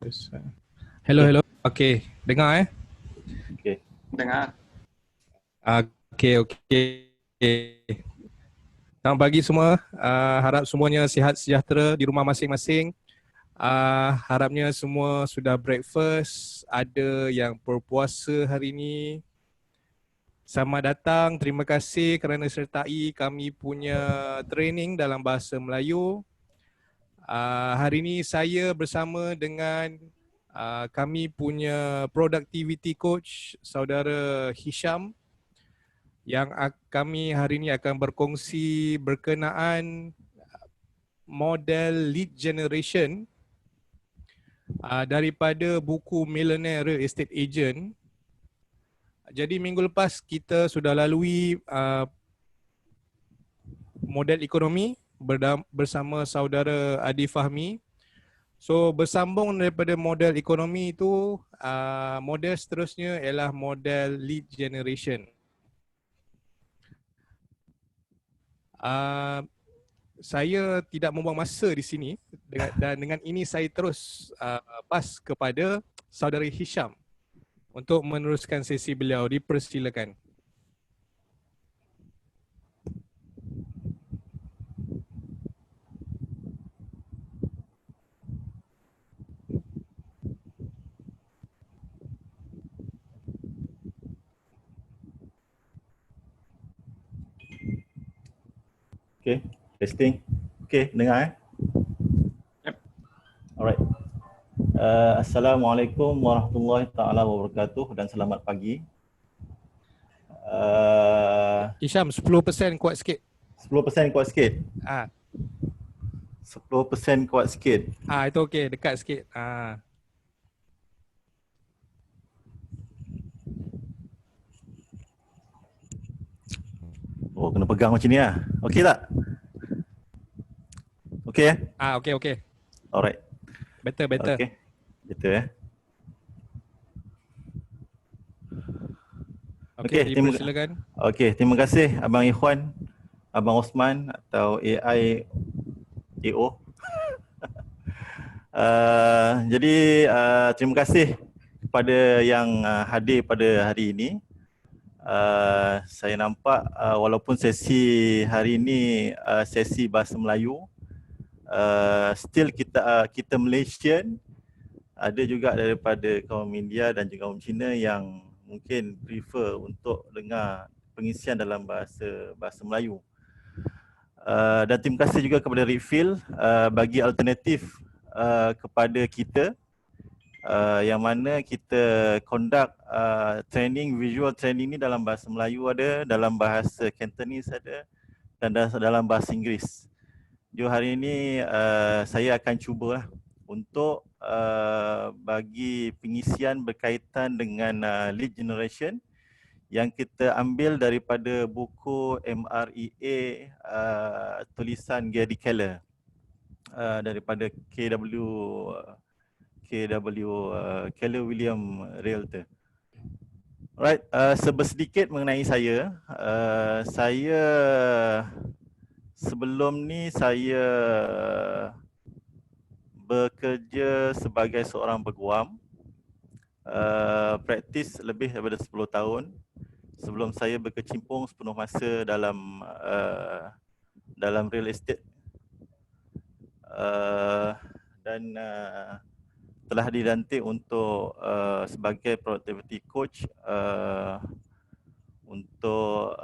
Hello, Okay. hello. Okay, dengar Okay. Dengar. Okay, okay. Selamat pagi semua. Harap semuanya sihat sejahtera di rumah masing-masing. Harapnya semua sudah breakfast. Ada yang berpuasa hari ini. Selamat datang. Terima kasih kerana sertai kami punya training dalam bahasa Melayu. Hari ini saya bersama dengan kami punya productivity coach saudara Hisham yang kami hari ini akan berkongsi berkenaan model lead generation daripada buku Millionaire Real Estate Agent. Jadi minggu lepas kita sudah lalui model ekonomi bersama saudara Adi Fahmi. So bersambung daripada model ekonomi itu, model seterusnya ialah model lead generation. Saya tidak membuang masa di sini dan dengan ini saya terus pas kepada saudari Hisham untuk meneruskan sesi beliau. Dipersilakan. Okay. Testing. Okay, dengar Yep. Alright. Assalamualaikum warahmatullahi taala wabarakatuh dan selamat pagi. Hisham, 10% kuat sikit. 10% kuat sikit. 10% kuat sikit. Itu okey, dekat sikit. Oh, kena pegang macam ni lah. Okey tak? Okey Okey. Alright. Better. Okey. Betul Okey, dipersilakan. Okey, terima kasih Abang Ikhwan, Abang Osman atau AI AO. Jadi terima kasih kepada yang hadir pada hari ini. Saya nampak walaupun sesi hari ini sesi bahasa Melayu, still kita Malaysian, ada juga daripada kaum India dan juga kaum Cina yang mungkin prefer untuk dengar pengisian dalam bahasa Melayu. Dan terima kasih juga kepada Refill bagi alternatif kepada kita, yang mana kita conduct training, visual training ni dalam bahasa Melayu ada, dalam bahasa Cantonese ada dan dalam bahasa Inggeris. Jadi hari ini saya akan cuba untuk bagi pengisian berkaitan dengan lead generation yang kita ambil daripada buku MREA tulisan Gary Keller daripada Keller William Realtor. Alright, sedikit mengenai saya. Saya sebelum ni saya bekerja sebagai seorang peguam. Praktis lebih daripada 10 tahun. Sebelum saya berkecimpung sepenuh masa dalam real estate. Dan telah dilantik untuk sebagai productivity coach untuk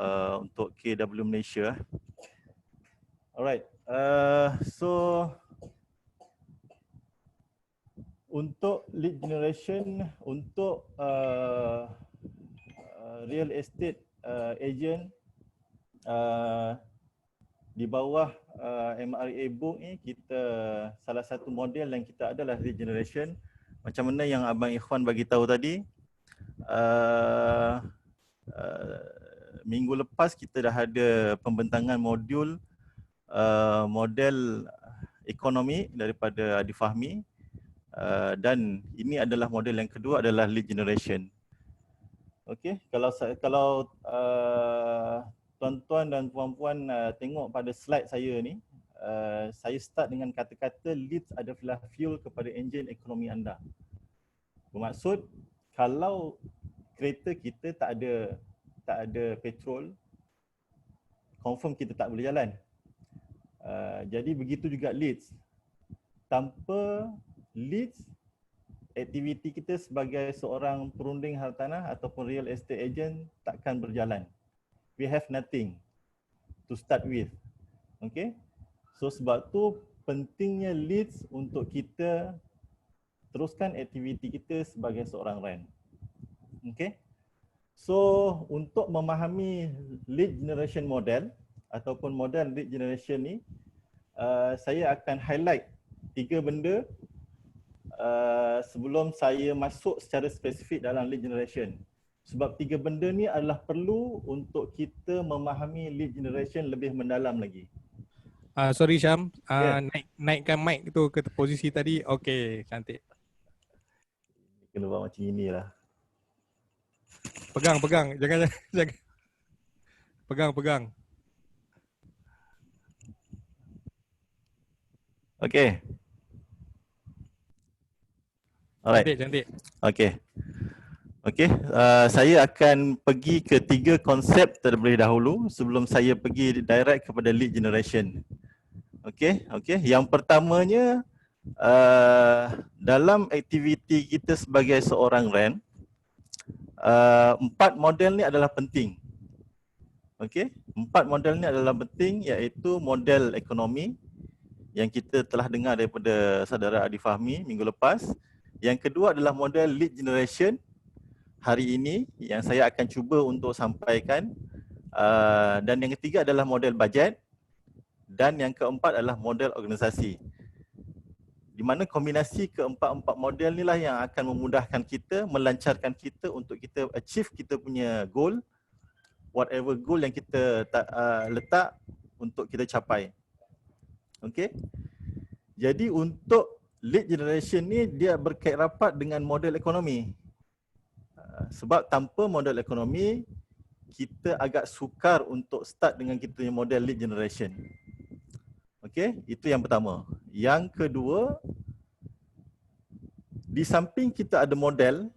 KW Malaysia. Alright, so untuk lead generation untuk real estate agent di bawah MREA book ni, kita salah satu model yang kita adalah lead generation. Macam mana yang Abang Ikhwan bagi tahu tadi, minggu lepas kita dah ada pembentangan modul model ekonomi daripada Adi Fahmi, dan ini adalah model yang kedua adalah lead generation. Okey, kalau tuan-tuan dan puan-puan tengok pada slide saya ni, saya start dengan kata-kata leads adalah fuel kepada enjin ekonomi anda. Bermaksud kalau kereta kita tak ada petrol, confirm kita tak boleh jalan. Jadi begitu juga leads. Tanpa leads, aktiviti kita sebagai seorang perunding hartanah ataupun real estate agent takkan berjalan. We have nothing to start with. Okay? So sebab tu pentingnya leads untuk kita teruskan aktiviti kita sebagai seorang rent. Okay? So untuk memahami lead generation model ataupun model lead generation ni, saya akan highlight 3 benda sebelum saya masuk secara spesifik dalam lead generation. Sebab 3 benda ni adalah perlu untuk kita memahami lead generation lebih mendalam lagi. Sorry Syam, Yeah. naikkan mic tu ke posisi tadi. Okey, cantik. Kena buat macam inilah. Pegang. Jangan. Pegang. Okay. Alright. Cantik. Okay, saya akan pergi ke 3 konsep terlebih dahulu sebelum saya pergi direct kepada lead generation. Okay. Yang pertamanya, dalam aktiviti kita sebagai seorang rent, 4 model ni adalah penting. Okay, 4 model ni adalah penting, iaitu model ekonomi yang kita telah dengar daripada saudara Adi Fahmi minggu lepas. Yang kedua adalah model lead generation hari ini yang saya akan cuba untuk sampaikan. Dan yang ketiga adalah model bajet. Dan yang keempat adalah model organisasi. Di mana kombinasi keempat-empat model ni lah yang akan memudahkan kita, melancarkan kita untuk kita achieve kita punya goal, whatever goal yang kita letak untuk kita capai. Okay. Jadi untuk lead generation ni dia berkait rapat dengan model ekonomi. Sebab tanpa model ekonomi, kita agak sukar untuk start dengan kita punya model lead generation. Okay, itu yang pertama. Yang kedua, di samping kita ada model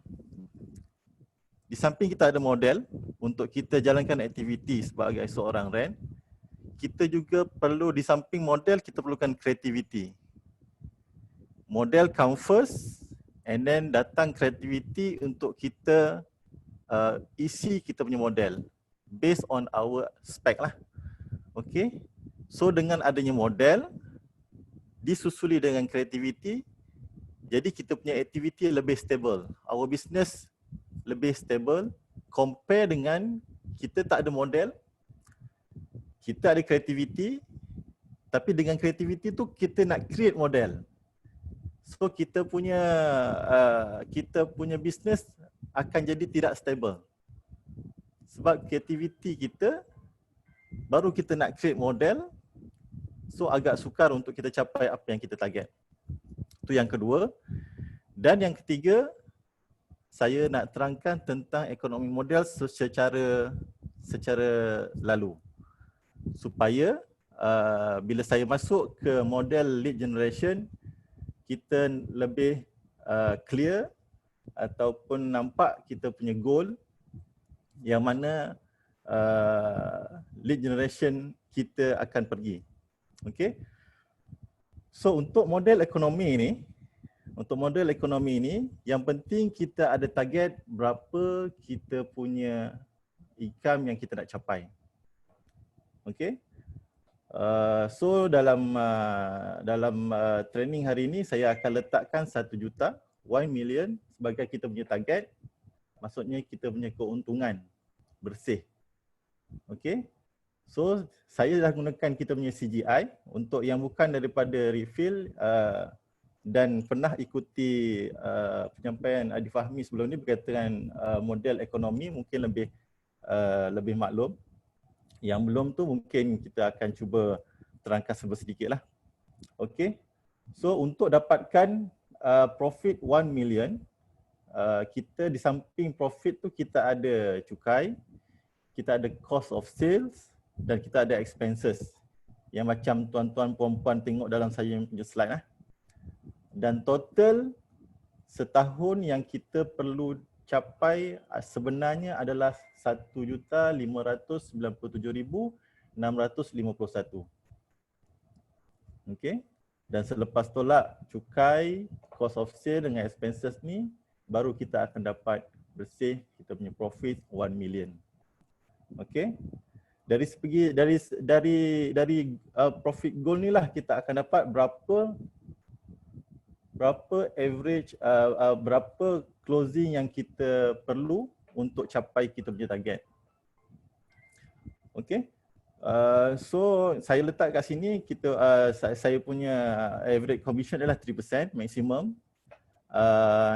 untuk kita jalankan aktiviti sebagai seorang rent, kita juga perlu, di samping model, kita perlukan creativity. Model come first and then datang creativity untuk kita isi kita punya model based on our spec lah. Okay. So dengan adanya model disusuli dengan creativity, jadi kita punya aktiviti lebih stable. Our business lebih stable compare dengan kita tak ada model, kita ada creativity, tapi dengan creativity tu kita nak create model. So kita punya business akan jadi tidak stable. Sebab creativity kita baru kita nak create model, so agak sukar untuk kita capai apa yang kita target. Itu yang kedua. Dan yang ketiga, saya nak terangkan tentang ekonomi model secara lalu. Supaya bila saya masuk ke model lead generation, kita lebih clear ataupun nampak kita punya goal yang mana lead generation kita akan pergi. Okay. So untuk model ekonomi ini, yang penting kita ada target berapa kita punya income yang kita nak capai. Okay. So dalam training hari ini saya akan letakkan 1 juta, 1 million sebagai kita punya target. Maksudnya kita punya keuntungan bersih. Okay. So saya dah gunakan kita punya CGI untuk yang bukan daripada refill dan pernah ikuti penyampaian Adi Fahmi sebelum ni berkaitan model ekonomi, mungkin lebih maklum. Yang belum tu mungkin kita akan cuba terangkan sedikit lah. Okay. So untuk dapatkan profit 1 million, kita di samping profit tu kita ada cukai, kita ada cost of sales dan kita ada expenses yang macam tuan-tuan puan-puan tengok dalam saya punya slide Dan total setahun yang kita perlu capai sebenarnya adalah 1,597,651. Okey. Dan selepas tolak cukai, cost of sale dengan expenses ni, baru kita akan dapat bersih kita punya profit 1 million. Okey. Dari segi dari profit goal ni lah kita akan dapat berapa average berapa closing yang kita perlu untuk capai kita punya target. Okey. So saya letak kat sini kita saya punya average commission adalah 3% maximum.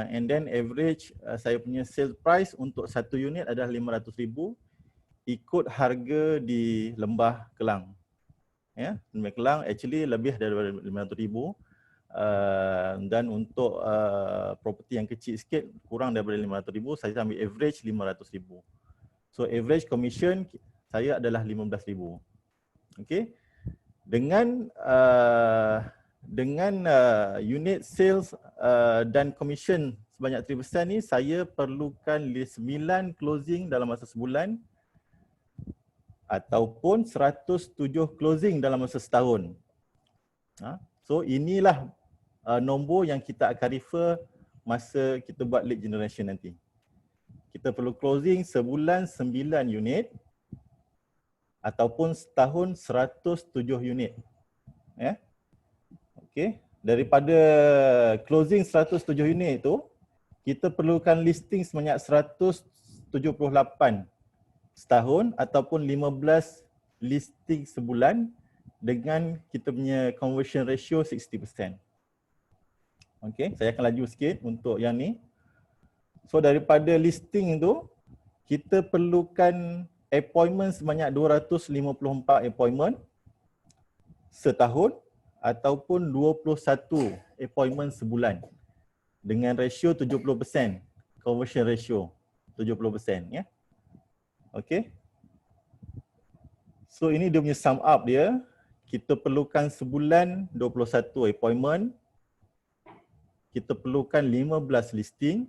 And then average saya punya sale price untuk satu unit adalah 500,000 ikut harga di Lembah Kelang. Ya, Lembah Kelang actually lebih daripada 500,000. Dan untuk property yang kecil sikit kurang daripada 500,000, saya ambil average 500,000. So average commission saya adalah 15,000. Okey. Dengan unit sales dan commission sebanyak 3% ni, saya perlukan 9 closing dalam masa sebulan ataupun 107 closing dalam masa setahun. So inilah nombor yang kita akan refer masa kita buat lead generation nanti. Kita perlu closing sebulan 9 unit ataupun setahun 107 unit. Ya. Okey, daripada closing 107 unit itu, kita perlukan listing sebanyak 178 setahun ataupun 15 listing sebulan dengan kita punya conversion ratio 60%. Okey, saya akan laju sikit untuk yang ni. So daripada listing tu, kita perlukan appointment sebanyak 254 appointment setahun ataupun 21 appointment sebulan dengan ratio 70%, conversion ratio 70%, ya. Okey. So ini dia punya sum up dia. Kita perlukan sebulan 21 appointment. Kita perlukan 15 listing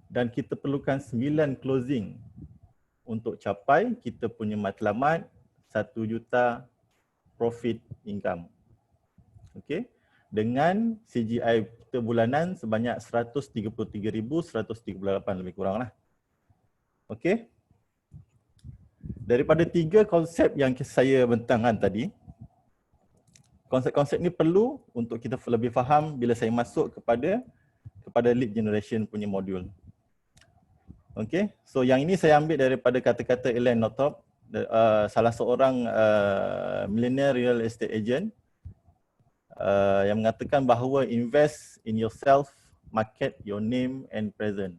dan kita perlukan 9 closing untuk capai kita punya matlamat 1 juta profit income. Okey. Dengan CGI kita bulanan sebanyak 133,138 lebih kurang lah. Okey. Daripada 3 konsep yang saya bentangkan tadi, konsep-konsep ni perlu untuk kita lebih faham bila saya masuk kepada lead generation punya modul. Okey, so yang ini saya ambil daripada kata-kata Elaine Northrop, salah seorang millionaire real estate agent yang mengatakan bahawa invest in yourself, market your name and present.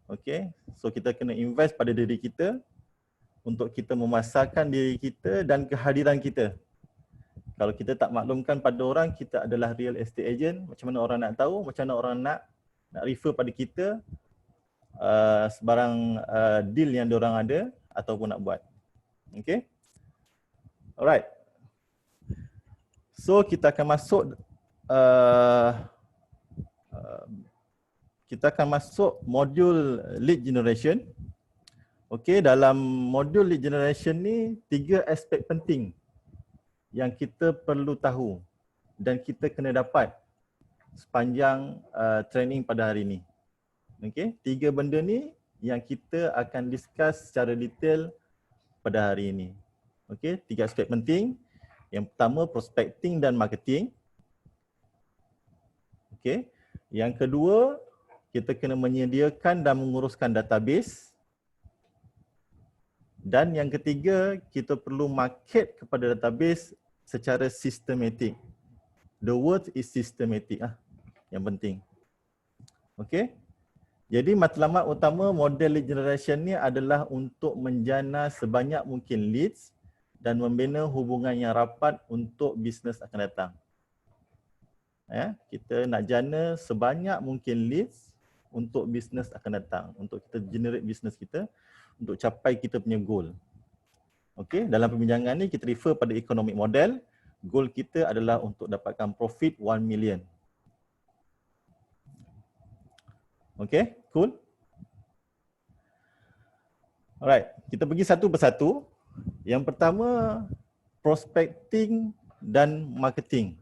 Okey, so kita kena invest pada diri kita untuk kita memasarkan diri kita dan kehadiran kita. Kalau kita tak maklumkan pada orang kita adalah real estate agent, macam mana orang nak tahu, macam mana orang nak refer pada kita sebarang deal yang diorang ada ataupun nak buat. Okay. Alright. So kita akan masuk modul lead generation. Okay, dalam modul lead generation ni 3 aspek penting yang kita perlu tahu dan kita kena dapat sepanjang training pada hari ini. Okey, 3 benda ni yang kita akan discuss secara detail pada hari ini. Okey, 3 aspek penting. Yang pertama prospecting dan marketing. Okey. Yang kedua, kita kena menyediakan dan menguruskan database. Dan yang ketiga, kita perlu market kepada database secara sistematik. The word is systematic yang penting. Okey. Jadi matlamat utama model lead generation ni adalah untuk menjana sebanyak mungkin leads dan membina hubungan yang rapat untuk bisnes akan datang. Ya, kita nak jana sebanyak mungkin leads untuk bisnes akan datang, untuk kita generate bisnes kita untuk capai kita punya goal. Okey, dalam perbincangan ni kita refer pada economic model. Goal kita adalah untuk dapatkan profit 1 million. Okey, cool. Alright, kita pergi satu persatu. Yang pertama, prospecting dan marketing.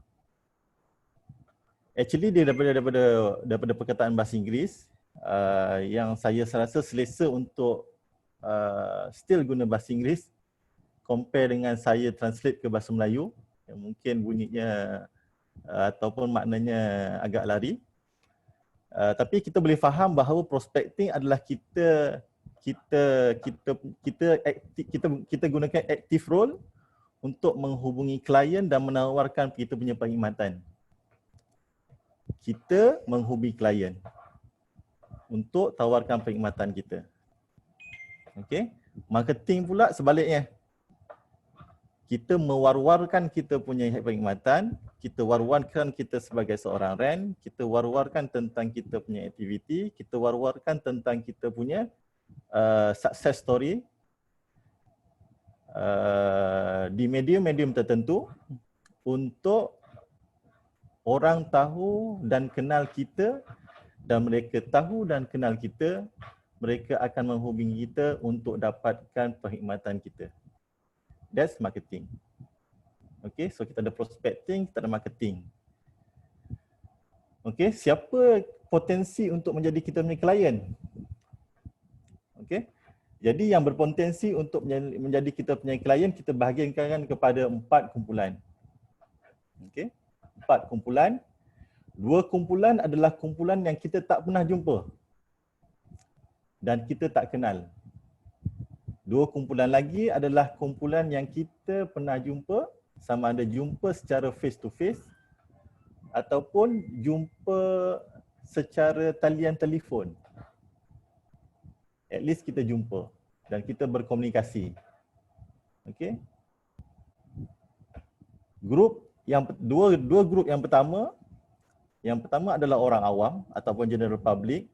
Actually dia daripada perkataan bahasa Inggeris yang saya rasa selesa untuk still guna bahasa Inggeris compare dengan saya translate ke bahasa Melayu yang mungkin bunyinya ataupun maknanya agak lari. Tapi kita boleh faham bahawa prospecting adalah kita gunakan active role untuk menghubungi klien dan menawarkan kita punya perkhidmatan. Kita menghubungi klien untuk tawarkan perkhidmatan kita. Okey. Marketing pula sebaliknya. Kita mewar-warkan kita punya perkhidmatan, kita war-warkan kita sebagai seorang rent, kita war-warkan tentang kita punya aktiviti, kita war-warkan tentang kita punya success story di medium-medium tertentu untuk orang tahu dan kenal kita, dan mereka tahu dan kenal kita, mereka akan menghubungi kita untuk dapatkan perkhidmatan kita. That's marketing. Okay, so kita ada prospecting, kita ada marketing. Okay, siapa potensi untuk menjadi kita punya klien? Okay, jadi yang berpotensi untuk menjadi kita punya klien, kita bahagikan kepada 4 kumpulan. Okay, 4 kumpulan. 2 kumpulan adalah kumpulan yang kita tak pernah jumpa dan kita tak kenal. 2 kumpulan lagi adalah kumpulan yang kita pernah jumpa, sama ada jumpa secara face to face ataupun jumpa secara talian telefon. At least kita jumpa dan kita berkomunikasi. Okey. Dua grup yang pertama adalah orang awam ataupun general public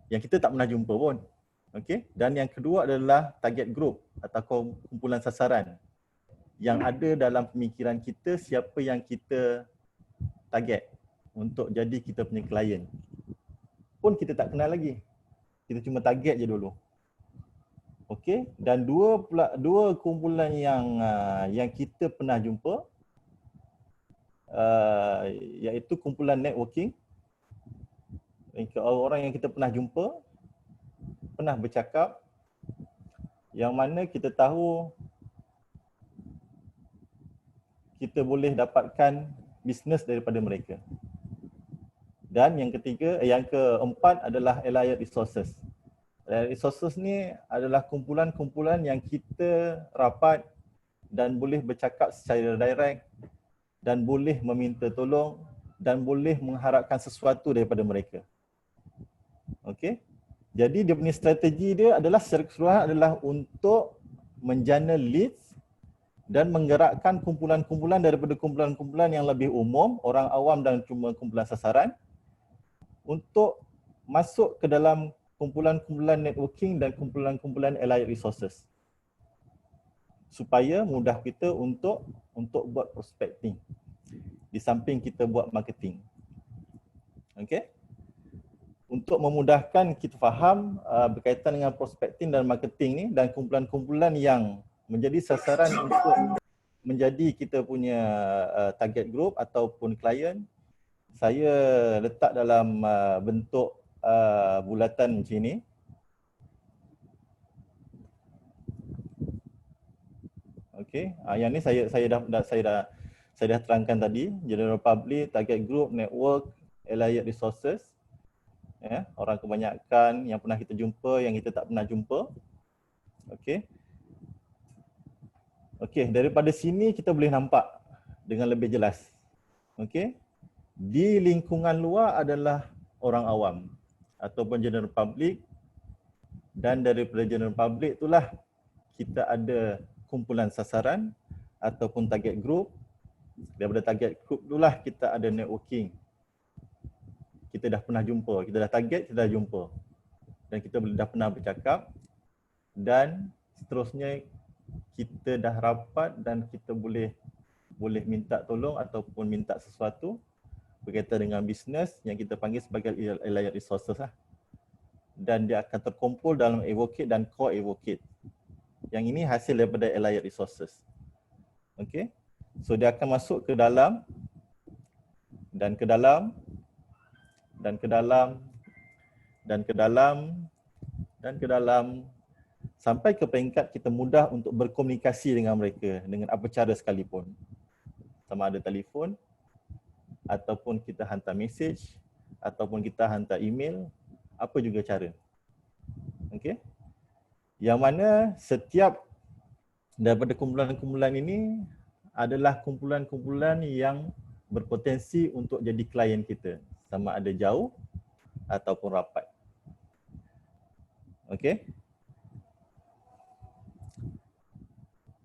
yang kita tak pernah jumpa pun. Okey, dan yang kedua adalah target group atau kumpulan sasaran yang ada dalam pemikiran kita siapa yang kita target untuk jadi kita punya klien. Pun kita tak kenal lagi. Kita cuma target je dulu. Okey, dan dua kumpulan yang kita pernah jumpa iaitu kumpulan networking. Orang yang kita pernah jumpa, pernah bercakap, yang mana kita tahu kita boleh dapatkan bisnes daripada mereka. Dan yang keempat adalah allied resources. Allied resources ni adalah kumpulan-kumpulan yang kita rapat dan boleh bercakap secara direct dan boleh meminta tolong dan boleh mengharapkan sesuatu daripada mereka. Okey. Jadi dia punya strategi dia adalah secara keseluruhan adalah untuk menjana leads dan menggerakkan kumpulan-kumpulan daripada kumpulan-kumpulan yang lebih umum, orang awam dan cuma kumpulan sasaran untuk masuk ke dalam kumpulan-kumpulan networking dan kumpulan-kumpulan allied resources supaya mudah kita untuk buat prospecting di samping kita buat marketing. Okey. Untuk memudahkan kita faham berkaitan dengan prospecting dan marketing ni dan kumpulan-kumpulan yang menjadi sasaran untuk menjadi kita punya target group ataupun klien, saya letak dalam bentuk bulatan macam ni. Okey, yang ni saya dah terangkan tadi, general public, target group, network, allied resources. Ya, orang kebanyakan yang pernah kita jumpa, yang kita tak pernah jumpa. Okey. Okey, daripada sini kita boleh nampak dengan lebih jelas. Okey. Di lingkungan luar adalah orang awam ataupun general public, dan daripada general public itulah kita ada kumpulan sasaran ataupun target group. Daripada target group itulah kita ada networking. Kita dah pernah jumpa, kita dah target, kita dah jumpa. Dan kita dah pernah bercakap. Dan seterusnya kita dah rapat dan kita boleh minta tolong ataupun minta sesuatu berkaitan dengan bisnes yang kita panggil sebagai Allied Resources lah. Dan dia akan terkumpul dalam advocate dan core advocate. Yang ini hasil daripada Allied Resources. Okay. So dia akan masuk ke dalam dan ke dalam dan ke dalam dan ke dalam dan ke dalam sampai ke peringkat kita mudah untuk berkomunikasi dengan mereka dengan apa cara sekalipun. Sama ada telefon ataupun kita hantar message ataupun kita hantar email, apa juga cara. Okey. Yang mana setiap daripada kumpulan-kumpulan ini adalah kumpulan-kumpulan yang berpotensi untuk jadi klien kita, sama ada jauh ataupun rapat. Okey.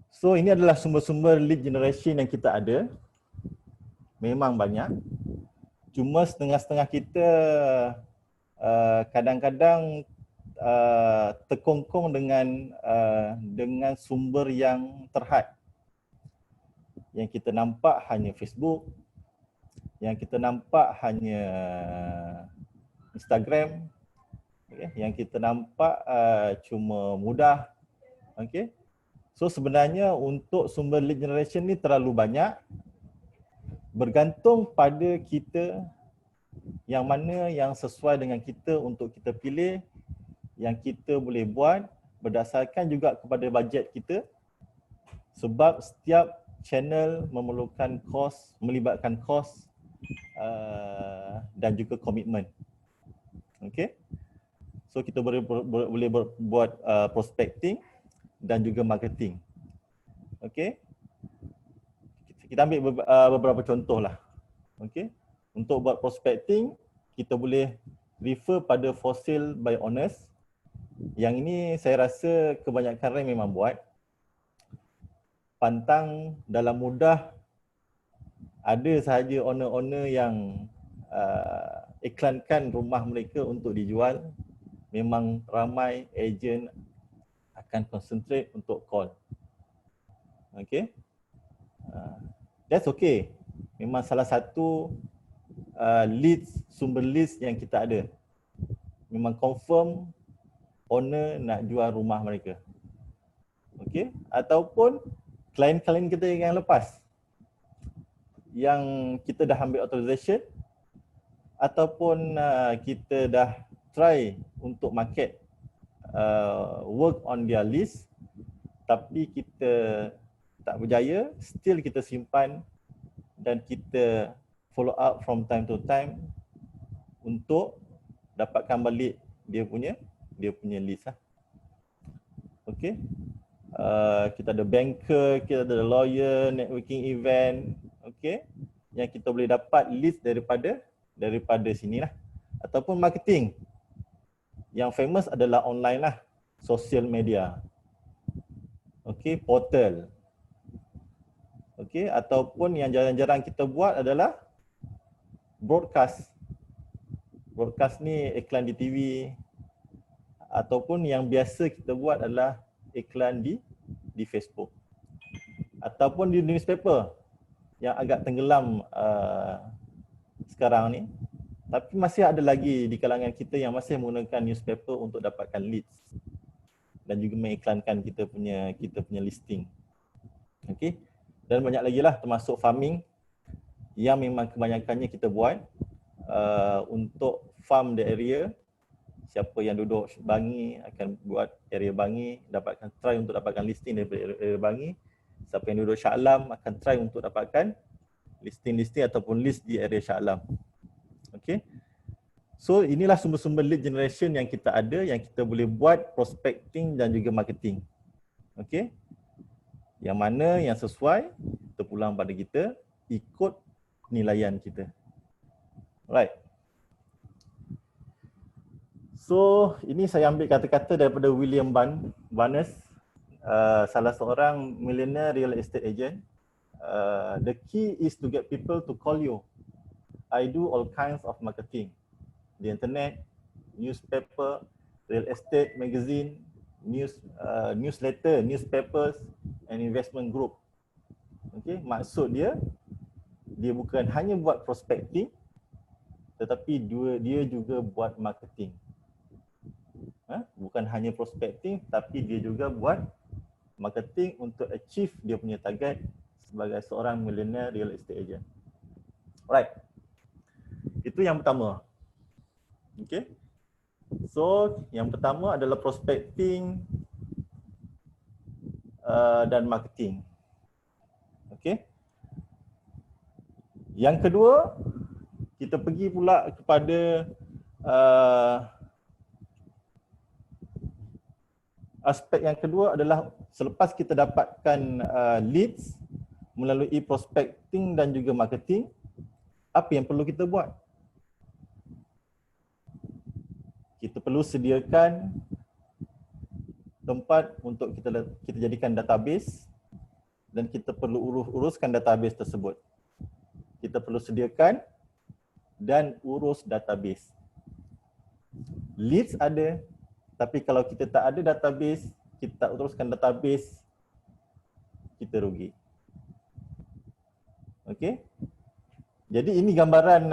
So ini adalah sumber-sumber lead generation yang kita ada. Memang banyak. Cuma setengah-setengah kita kadang-kadang terkongkong dengan sumber yang terhad. Yang kita nampak hanya Facebook, yang kita nampak hanya Instagram, okay. Yang kita nampak cuma mudah. Okay. So sebenarnya untuk sumber lead generation ni terlalu banyak, bergantung pada kita yang mana yang sesuai dengan kita untuk kita pilih, yang kita boleh buat berdasarkan juga kepada bajet kita, sebab setiap channel memerlukan kos, melibatkan kos dan juga komitmen. Okay. So kita boleh buat prospecting dan juga marketing. Okay. Kita ambil beberapa contoh lah. Okay. Untuk buat prospecting, kita boleh refer pada For Sale by Honest. Yang ini saya rasa kebanyakan rank memang buat. Pantang dalam mudah ada sahaja owner-owner yang iklankan rumah mereka untuk dijual. Memang ramai ejen akan concentrate untuk call. Okay. That's okay. Memang salah satu leads, sumber leads yang kita ada. Memang confirm owner nak jual rumah mereka. Okay. Ataupun klien-klien kita yang lepas, yang kita dah ambil authorization ataupun kita dah try untuk market work on their list tapi kita tak berjaya, still kita simpan dan kita follow up from time to time untuk dapatkan balik dia punya list lah. Okay. Kita ada banker, kita ada lawyer, networking event, okay, yang kita boleh dapat list daripada sini lah. Ataupun marketing. Yang famous adalah online lah, social media. Okay, portal. Okay, ataupun yang jarang-jarang kita buat adalah broadcast. Broadcast ni iklan di TV, ataupun yang biasa kita buat adalah iklan di Facebook. Ataupun di newspaper yang agak tenggelam sekarang ni. Tapi masih ada lagi di kalangan kita yang masih menggunakan newspaper untuk dapatkan leads dan juga mengiklankan kita punya listing. Okey. Dan banyak lagi lah, termasuk farming yang memang kebanyakannya kita buat untuk farm the area. Siapa yang duduk Bangi akan buat area Bangi, try untuk dapatkan listing daripada area Bangi. Siapa yang duduk Shah Alam akan try untuk dapatkan listing ataupun list di area Shah Alam. Okay. So inilah sumber-sumber lead generation yang kita ada, yang kita boleh buat prospecting dan juga marketing. Okay. Yang mana yang sesuai, terpulang pada kita, ikut penilaian kita. Alright. So ini saya ambil kata-kata daripada William Barnes, salah seorang millionaire real estate agent. The key is to get people to call you. I do all kinds of marketing. The internet, newspaper, real estate magazine, newsletter, newspapers and investment group. Okay, maksud dia bukan hanya buat prospecting, tetapi dia juga buat marketing. Bukan hanya prospecting, tapi dia juga buat marketing untuk achieve dia punya target sebagai seorang millionaire real estate agent. Alright. Itu yang pertama. Okay. So, yang pertama adalah prospecting dan marketing. Okay. Yang kedua, kita pergi pula kepada aspek yang kedua adalah selepas kita dapatkan leads melalui prospecting dan juga marketing, apa yang perlu kita buat? Kita perlu sediakan tempat untuk kita jadikan database dan kita perlu uruskan database tersebut. Kita perlu sediakan dan urus database. Leads ada, tapi kalau kita tak ada database, kita tak uruskan database, kita rugi. Okey. Jadi ini gambaran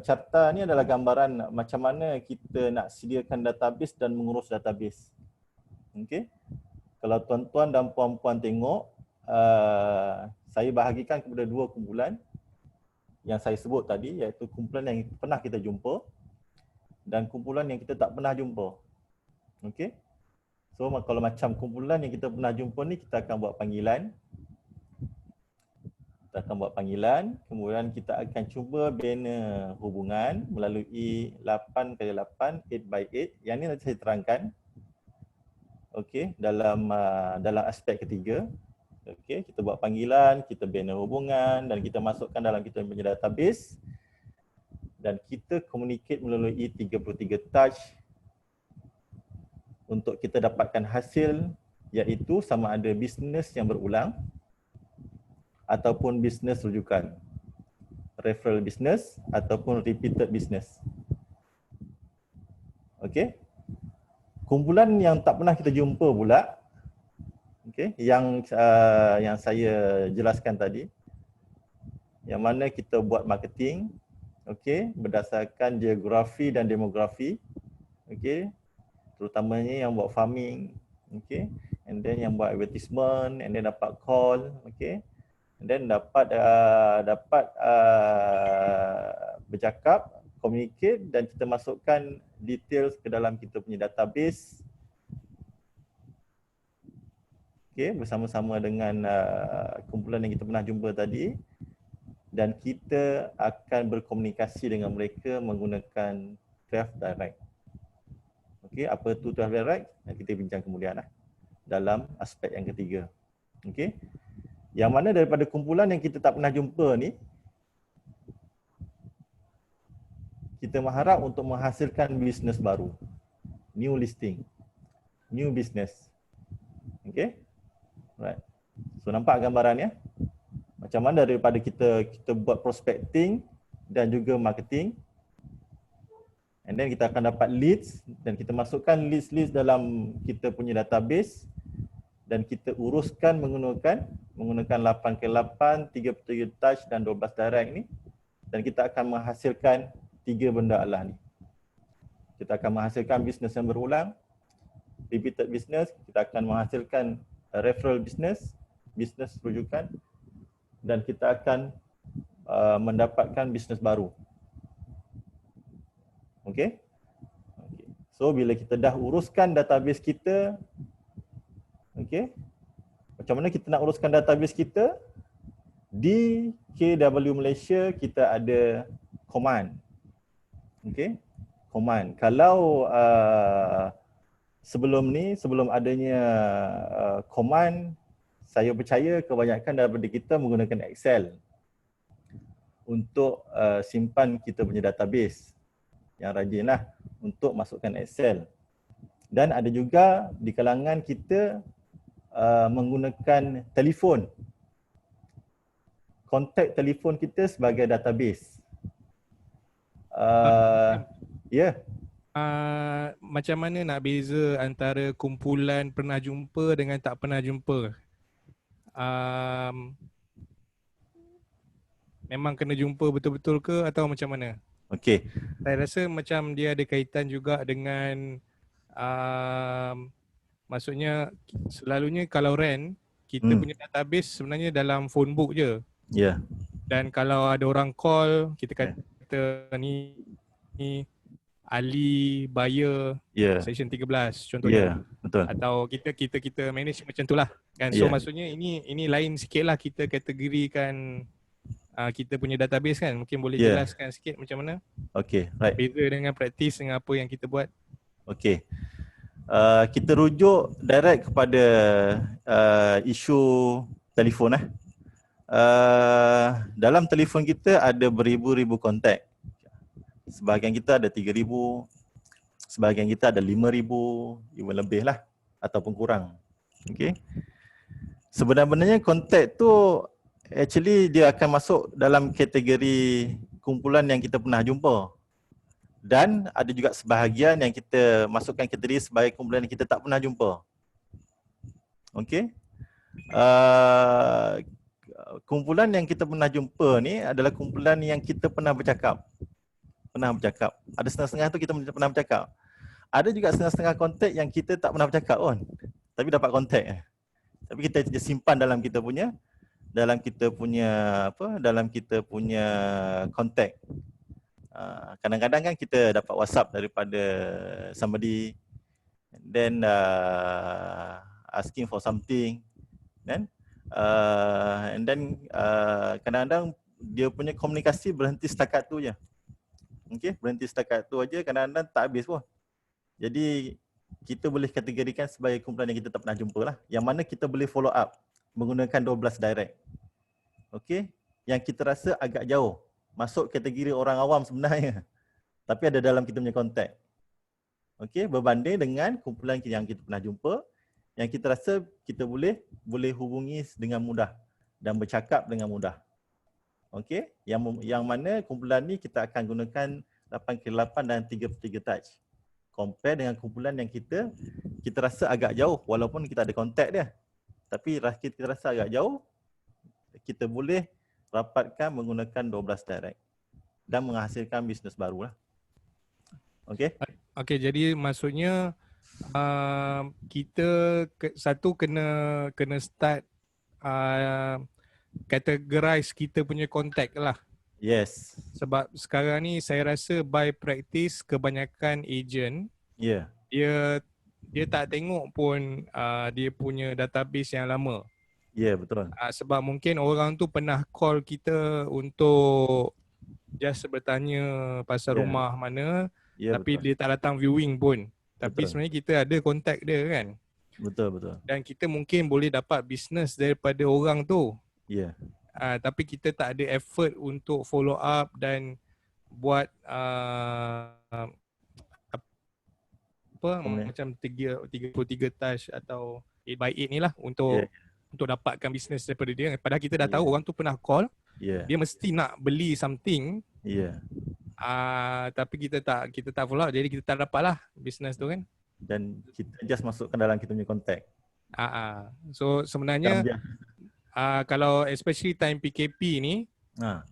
carta ni adalah gambaran macam mana kita nak sediakan database dan mengurus database. Okey. Kalau tuan-tuan dan puan-puan tengok, saya bahagikan kepada dua kumpulan yang saya sebut tadi, iaitu kumpulan yang pernah kita jumpa dan kumpulan yang kita tak pernah jumpa. Okey. So kalau macam kumpulan yang kita pernah jumpa ni, kita akan buat panggilan. Kemudian kita akan cuba bina hubungan melalui 8x8, 8x8. Yang ni nanti saya terangkan. Okey, dalam aspek ketiga. Okey, kita buat panggilan, kita bina hubungan dan kita masukkan dalam kita punya database. Dan kita communicate melalui 33 touch untuk kita dapatkan hasil, iaitu sama ada bisnes yang berulang ataupun bisnes rujukan, referral business ataupun repeated business. Okey. Kumpulan yang tak pernah kita jumpa pula, okey, yang saya jelaskan tadi, yang mana kita buat marketing, okey, berdasarkan geografi dan demografi, okey, terutamanya yang buat farming, okey, and then yang buat advertisement, and then dapat call, okey. And then dapat bercakap, communicate dan kita masukkan details ke dalam kita punya database. Okay, bersama-sama dengan kumpulan yang kita pernah jumpa tadi, dan kita akan berkomunikasi dengan mereka menggunakan 12 direct. Okay, apa tu 12 direct? Nanti kita bincang kemudian dalam aspek yang ketiga. Okay. Yang mana daripada kumpulan yang kita tak pernah jumpa ni, kita mengharap untuk menghasilkan bisnes baru. New listing. New business. Okay. Right. So nampak gambarannya? Macam mana daripada kita buat prospecting dan juga marketing. And then kita akan dapat leads dan kita masukkan leads dalam kita punya database dan kita uruskan menggunakan 8x8, 33 touch dan 12 direct ni, dan kita akan menghasilkan 3 benda Allah ni. Kita akan menghasilkan bisnes yang berulang, repeated business, kita akan menghasilkan referral business, bisnes rujukan, dan kita akan mendapatkan bisnes baru. Okey? So bila kita dah uruskan database kita, okey, macam mana kita nak uruskan database kita? Di KW Malaysia kita ada command. Okey, command. Kalau sebelum adanya command, saya percaya kebanyakan daripada kita menggunakan Excel untuk simpan kita punya database. Yang rajinlah untuk masukkan Excel. Dan ada juga di kalangan kita menggunakan telefon. Kontak telefon kita sebagai database. Ya. Macam mana nak beza antara kumpulan pernah jumpa dengan tak pernah jumpa? Memang kena jumpa betul-betul ke atau macam mana? Okey. Saya rasa macam dia ada kaitan juga dengan maksudnya selalunya kalau rent, kita punya database sebenarnya dalam phone book je. Ya. Dan kalau ada orang call, kita kata ni Ali buyer section 13 contohnya. Betul. Atau kita manage macam itulah kan. So maksudnya ini lain sikitlah kita kategorikan kita punya database kan. Mungkin boleh jelaskan sikit macam mana? Okey, right. Beza dengan praktis dengan apa yang kita buat. Okey. Kita rujuk direct kepada isu telefon dalam telefon kita ada beribu-ribu kontak. Sebahagian kita ada 3,000, sebahagian kita ada 5,000, even lebih lah ataupun kurang. Okey. Sebenarnya kontak tu actually dia akan masuk dalam kategori kumpulan yang kita pernah jumpa. Dan ada juga sebahagian yang kita masukkan kategori sebagai kumpulan yang kita tak pernah jumpa. Okey. Kumpulan yang kita pernah jumpa ni adalah kumpulan yang kita pernah bercakap. Ada setengah-setengah tu kita pernah bercakap. Ada juga setengah-setengah kontak yang kita tak pernah bercakap pun. Tapi dapat kontak. Tapi kita simpan dalam kita punya kontak. Kadang-kadang kan kita dapat WhatsApp daripada somebody then asking for something and then kadang-kadang dia punya komunikasi berhenti setakat tu je. Okey, berhenti setakat tu aja, kadang-kadang tak habis pun. Jadi kita boleh kategorikan sebagai kumpulan yang kita tak pernah jumpa lah. Yang mana kita boleh follow up menggunakan 12 direct. Okey, yang kita rasa agak jauh. Masuk kategori orang awam sebenarnya. Tapi ada dalam kita punya kontak. Okey, berbanding dengan kumpulan yang kita pernah jumpa, yang kita rasa kita boleh hubungi dengan mudah dan bercakap dengan mudah. Okey, yang mana kumpulan ni kita akan gunakan 8x8 dan 3x3 touch. Compare dengan kumpulan yang kita rasa agak jauh walaupun kita ada kontak dia. Tapi kita rasa agak jauh, kita boleh rapatkan menggunakan 12 direct dan menghasilkan bisnes baru lah. Okey? Okey, jadi maksudnya kita satu kena start categorize kita punya kontak lah. Yes. Sebab sekarang ni saya rasa by practice kebanyakan agent dia tak tengok pun dia punya database yang lama. Ya, betul. Sebab mungkin orang tu pernah call kita untuk just bertanya pasal rumah mana, tapi dia tak datang viewing pun. Tapi sebenarnya kita ada kontak dia kan. Betul. Dan kita mungkin boleh dapat business daripada orang tu. Ya. Tapi kita tak ada effort untuk follow up dan buat macam 33 touch atau 8x8 ni lah untuk dapatkan business daripada dia. Padahal kita dah tahu orang tu pernah call, dia mesti nak beli something. Tapi kita tak follow up, jadi kita tak dapat lah business tu kan. Dan kita just masukkan dalam kita punya kontak. So sebenarnya kalau especially time PKP ni,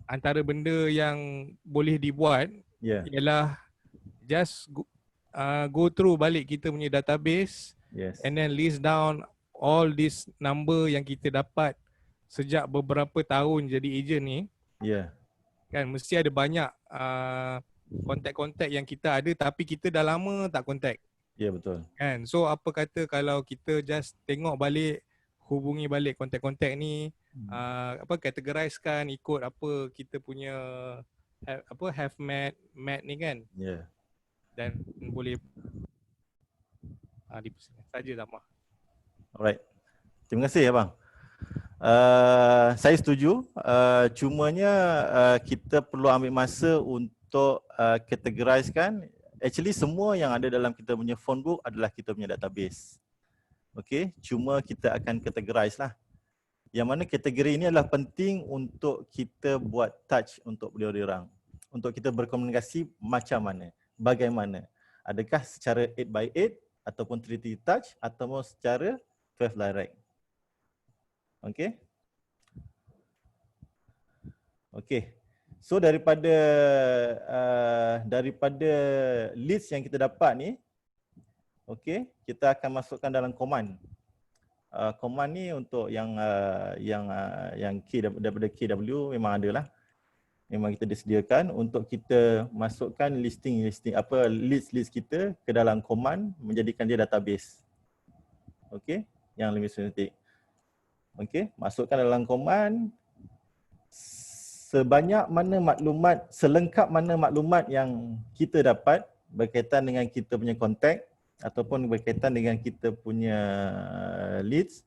antara benda yang boleh dibuat ialah just go through balik kita punya database and then list down all this number yang kita dapat sejak beberapa tahun jadi ejen ni. Kan mesti ada banyak kontak-kontak yang kita ada tapi kita dah lama tak kontak. Betul. Kan? So apa kata kalau kita just tengok balik, hubungi balik kontak-kontak ni, categorizekan ikut apa kita punya have met ni kan. Dan boleh saja sama. Alright. Terima kasih abang. Saya setuju. Cumanya kita perlu ambil masa untuk categorizekan. Actually semua yang ada dalam kita punya phone book adalah kita punya database. Okey, cuma kita akan categorize lah. Yang mana kategori ini adalah penting untuk kita buat touch untuk beliau-orang. Untuk kita berkomunikasi macam mana, bagaimana. Adakah secara 8x8 ataupun 3D touch ataupun secara 12 direct. Okey. Okey. So daripada list yang kita dapat ni, okey, kita akan masukkan dalam command. Command ni untuk yang daripada KW memang ada lah. Memang kita disediakan untuk kita masukkan list kita ke dalam command menjadikan dia database. Okey, yang lebih sistematik. Okey, masukkan dalam command selengkap mana maklumat yang kita dapat berkaitan dengan kita punya kontak ataupun berkaitan dengan kita punya leads,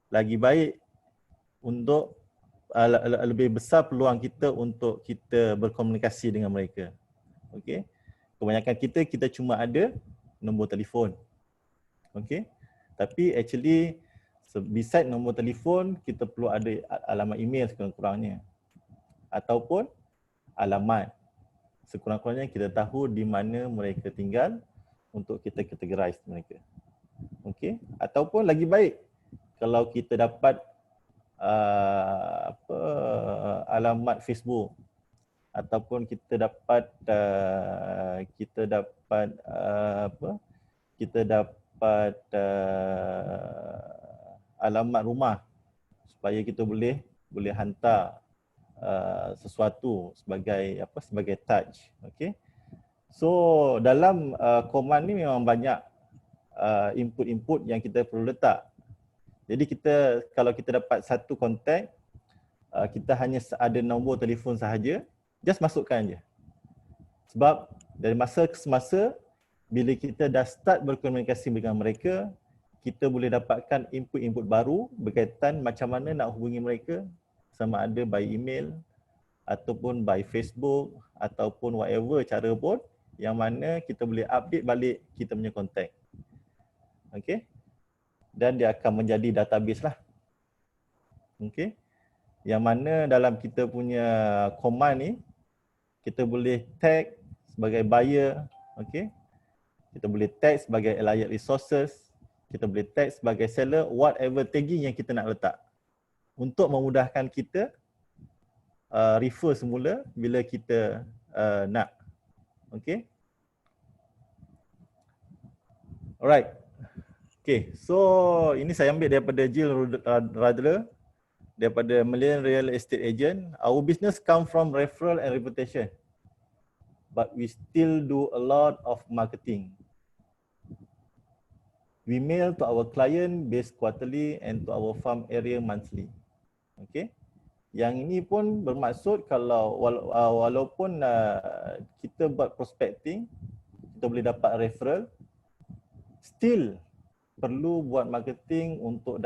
lagi baik untuk lebih besar peluang kita untuk kita berkomunikasi dengan mereka. Okey. Kebanyakan kita cuma ada nombor telefon. Okey. Tapi actually beside nombor telefon, kita perlu ada alamat email sekurang-kurangnya. Ataupun alamat. Sekurang-kurangnya kita tahu di mana mereka tinggal untuk kita categorize mereka. Okey. Ataupun lagi baik kalau kita dapat alamat Facebook ataupun kita dapat alamat rumah supaya kita boleh hantar sesuatu sebagai touch. Okey. So dalam command ni memang banyak input-input yang kita perlu letak. Jadi kalau kita dapat satu kontak, kita hanya ada nombor telefon sahaja, just masukkan je. Sebab dari masa ke semasa, bila kita dah start berkomunikasi dengan mereka, kita boleh dapatkan input-input baru berkaitan macam mana nak hubungi mereka, sama ada by email, ataupun by Facebook, ataupun whatever cara pun, yang mana kita boleh update balik kita punya kontak. Okay. Dan dia akan menjadi database lah. Okay. Yang mana dalam kita punya command ni, kita boleh tag sebagai buyer, okay. Kita boleh tag sebagai allied resources, kita boleh tag sebagai seller, whatever tagging yang kita nak letak. Untuk memudahkan kita refer semula bila kita nak. Okay. Alright. Okay, so ini saya ambil daripada Jill Radler daripada Million Real Estate Agent. Our business come from referral and reputation, but we still do a lot of marketing. We mail to our client base quarterly and to our farm area monthly. Okay, yang ini pun bermaksud kalau walaupun kita buat prospecting, kita boleh dapat referral, still perlu buat marketing untuk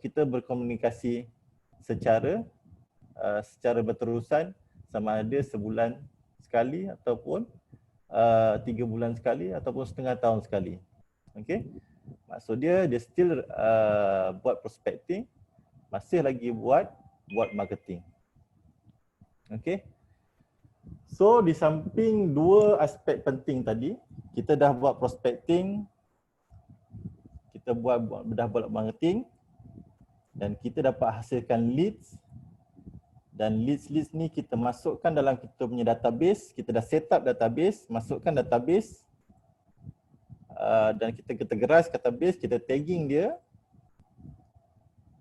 kita berkomunikasi secara berterusan, sama ada sebulan sekali ataupun 3 bulan sekali ataupun setengah tahun sekali. Okey. Maksud dia still buat prospecting, masih lagi buat marketing. Okey. So di samping dua aspek penting tadi, kita dah buat prospecting, kita dah buat marketing, dan kita dapat hasilkan leads, dan leads ni kita masukkan dalam kita punya database. Kita dah set up database, masukkan database, dan kita categorize database, kita tagging dia,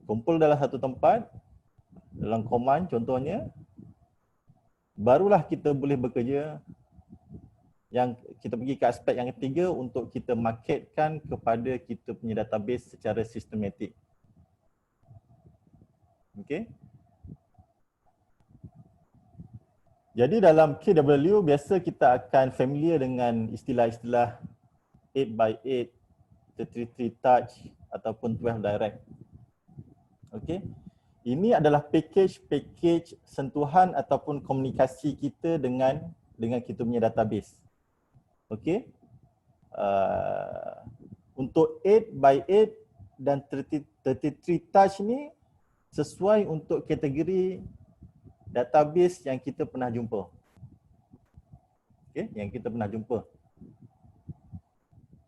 kumpul dalam satu tempat, dalam command contohnya, barulah kita boleh bekerja. Yang kita pergi ke aspek yang ketiga untuk kita marketkan kepada kita punya database secara sistematik. Okey. Jadi dalam KW biasa kita akan familiar dengan istilah-istilah 8x8, 33 touch ataupun 12 direct. Okey. Ini adalah package sentuhan ataupun komunikasi kita dengan kita punya database. Okey. Untuk 8x8 dan 33 touch ni sesuai untuk kategori database yang kita pernah jumpa. Okay, yang kita pernah jumpa.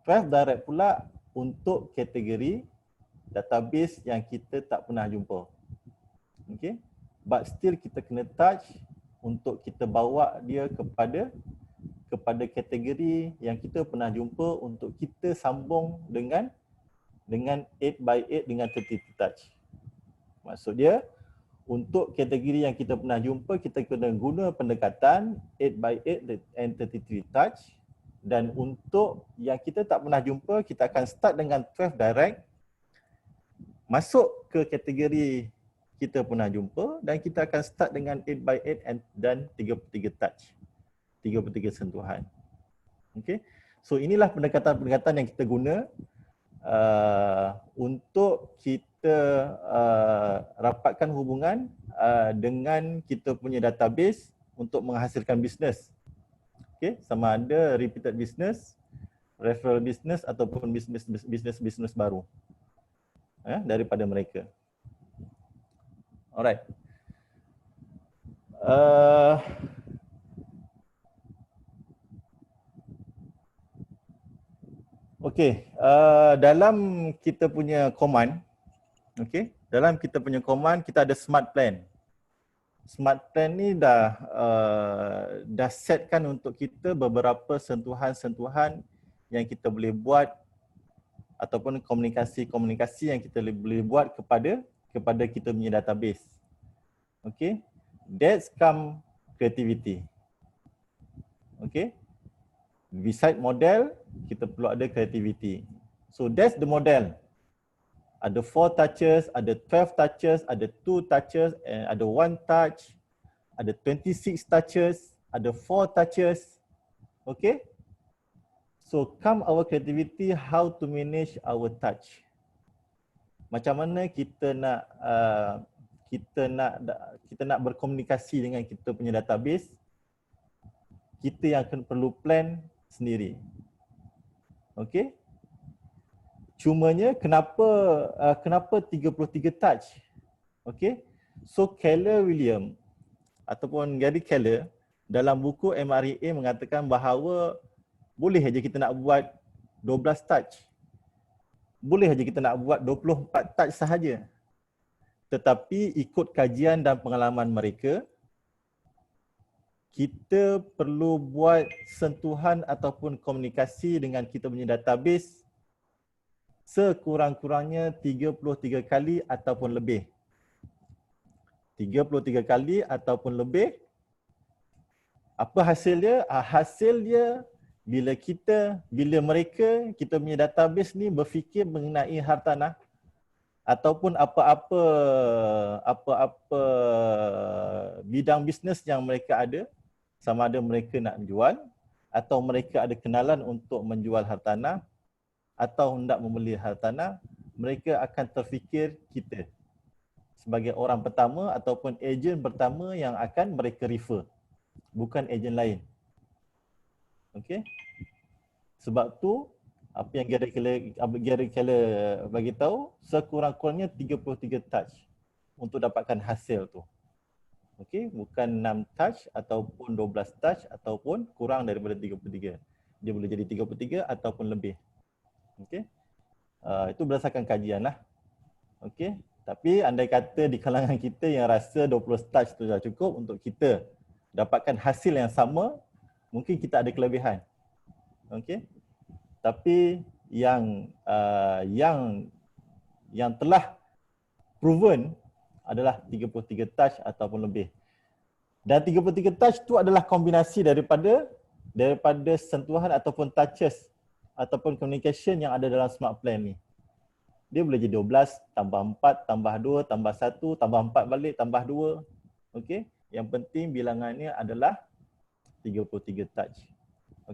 12 direct pula untuk kategori database yang kita tak pernah jumpa. Okay, but still kita kena touch untuk kita bawa dia kepada kategori yang kita pernah jumpa untuk kita sambung dengan 8x8 dengan 32 touch. Maksud dia, untuk kategori yang kita pernah jumpa, kita kena guna pendekatan 8x8 and 33 touch. Dan untuk yang kita tak pernah jumpa, kita akan start dengan 12 direct, masuk ke kategori kita pernah jumpa, dan kita akan start dengan 8x8 dan 33 touch, 33 sentuhan. Okay. So inilah pendekatan-pendekatan yang kita guna untuk kita rapatkan hubungan dengan kita punya database untuk menghasilkan bisnes. Okay, sama ada repeated business, referral business ataupun bisnes baru daripada mereka. Alright. Okay, dalam kita punya command, okay, dalam kita punya command kita ada smart plan. Smart plan ni dah setkan untuk kita beberapa sentuhan-sentuhan yang kita boleh buat ataupun komunikasi-komunikasi yang kita boleh buat kepada kita punya database. Okay, that's come creativity. Okay, beside model kita perlu ada creativity. So that's the model. Ada 4 touches, ada 12 touches, ada 2 touches, ada 1 touch, ada 26 touches, ada 4 touches. Okay? So come our creativity how to manage our touch. Macam mana kita nak berkomunikasi dengan kita punya database, kita yang akan perlu plan sendiri. Okay? Cumanya kenapa 33 touch? Okay. So Keller William ataupun Gary Keller dalam buku MREA mengatakan bahawa boleh aja kita nak buat 12 touch. Boleh aja kita nak buat 24 touch sahaja. Tetapi ikut kajian dan pengalaman mereka, kita perlu buat sentuhan ataupun komunikasi dengan kita punya database sekurang-kurangnya 33 kali ataupun lebih. 33 kali ataupun lebih. Apa hasilnya? Hasilnya bila mereka, kita punya database ni berfikir mengenai hartanah ataupun apa-apa bidang bisnes yang mereka ada, sama ada mereka nak jual atau mereka ada kenalan untuk menjual hartanah atau hendak membeli hartanah, mereka akan terfikir kita sebagai orang pertama ataupun ejen pertama yang akan mereka refer, bukan ejen lain. Okey. Sebab tu apa yang Gary Keller bagi tahu, sekurang-kurangnya 33 touch untuk dapatkan hasil tu. Okey, bukan 6 touch ataupun 12 touch ataupun kurang daripada 33. Dia boleh jadi 33 ataupun lebih. Okey. Itu berdasarkan kajian lah. Okey. Tapi andai kata di kalangan kita yang rasa 20 touch tu dah cukup untuk kita dapatkan hasil yang sama, mungkin kita ada kelebihan. Okey. Tapi yang telah proven adalah 33 touch ataupun lebih. Dan 33 touch tu adalah kombinasi daripada sentuhan ataupun touches ataupun communication yang ada dalam smart plan ni. Dia boleh jadi 12, tambah 4, tambah 2, tambah 1, tambah 4 balik, tambah 2. Okey. Yang penting bilangannya adalah 33 touch.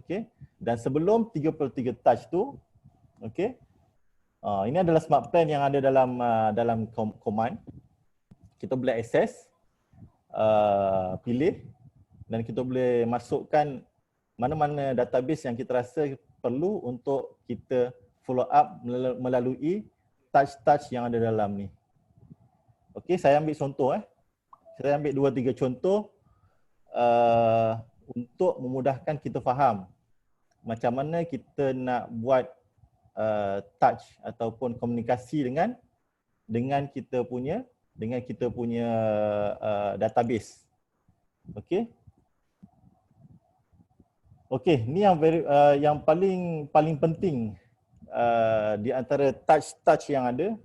Okey. Dan sebelum 33 touch tu, okey. Ini adalah smart plan yang ada dalam command. Kita boleh access, pilih, dan kita boleh masukkan mana-mana database yang kita rasa perlu untuk kita follow up melalui touch-touch yang ada dalam ni. Okey, saya ambil contoh. Saya ambil 2-3 contoh untuk memudahkan kita faham macam mana kita nak buat touch ataupun komunikasi dengan kita punya database. Okey. Okey, ni yang paling penting di antara touch yang ada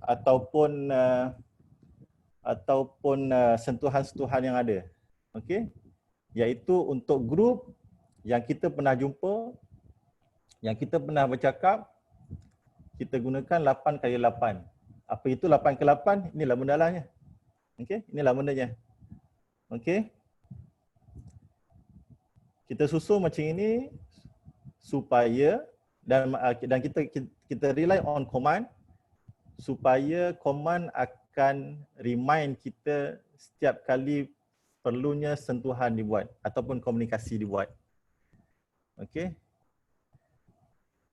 ataupun sentuhan-sentuhan yang ada. Okey. Iaitu untuk grup yang kita pernah jumpa, yang kita pernah bercakap, kita gunakan 8x8. Apa itu 8x8? Inilah bendalanya. Okey, inilah bendanya. Okey. Kita susun macam ini supaya dan kita rely on command supaya command akan remind kita setiap kali perlunya sentuhan dibuat ataupun komunikasi dibuat. Okey.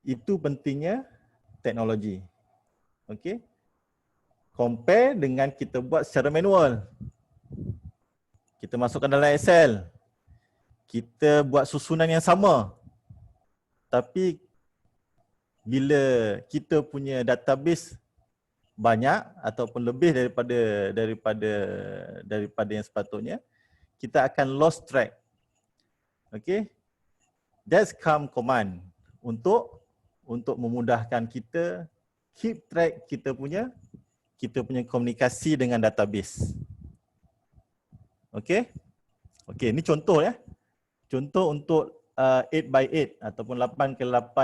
Itu pentingnya teknologi. Okey. Compare dengan kita buat secara manual. Kita masukkan dalam Excel. Kita buat susunan yang sama. Tapi bila kita punya database banyak ataupun lebih daripada yang sepatutnya, kita akan lost track. Okey. That's come command untuk memudahkan kita keep track kita punya komunikasi dengan database. Okey. Okey, ni contoh ya. Contoh untuk 8x8 ataupun 8x8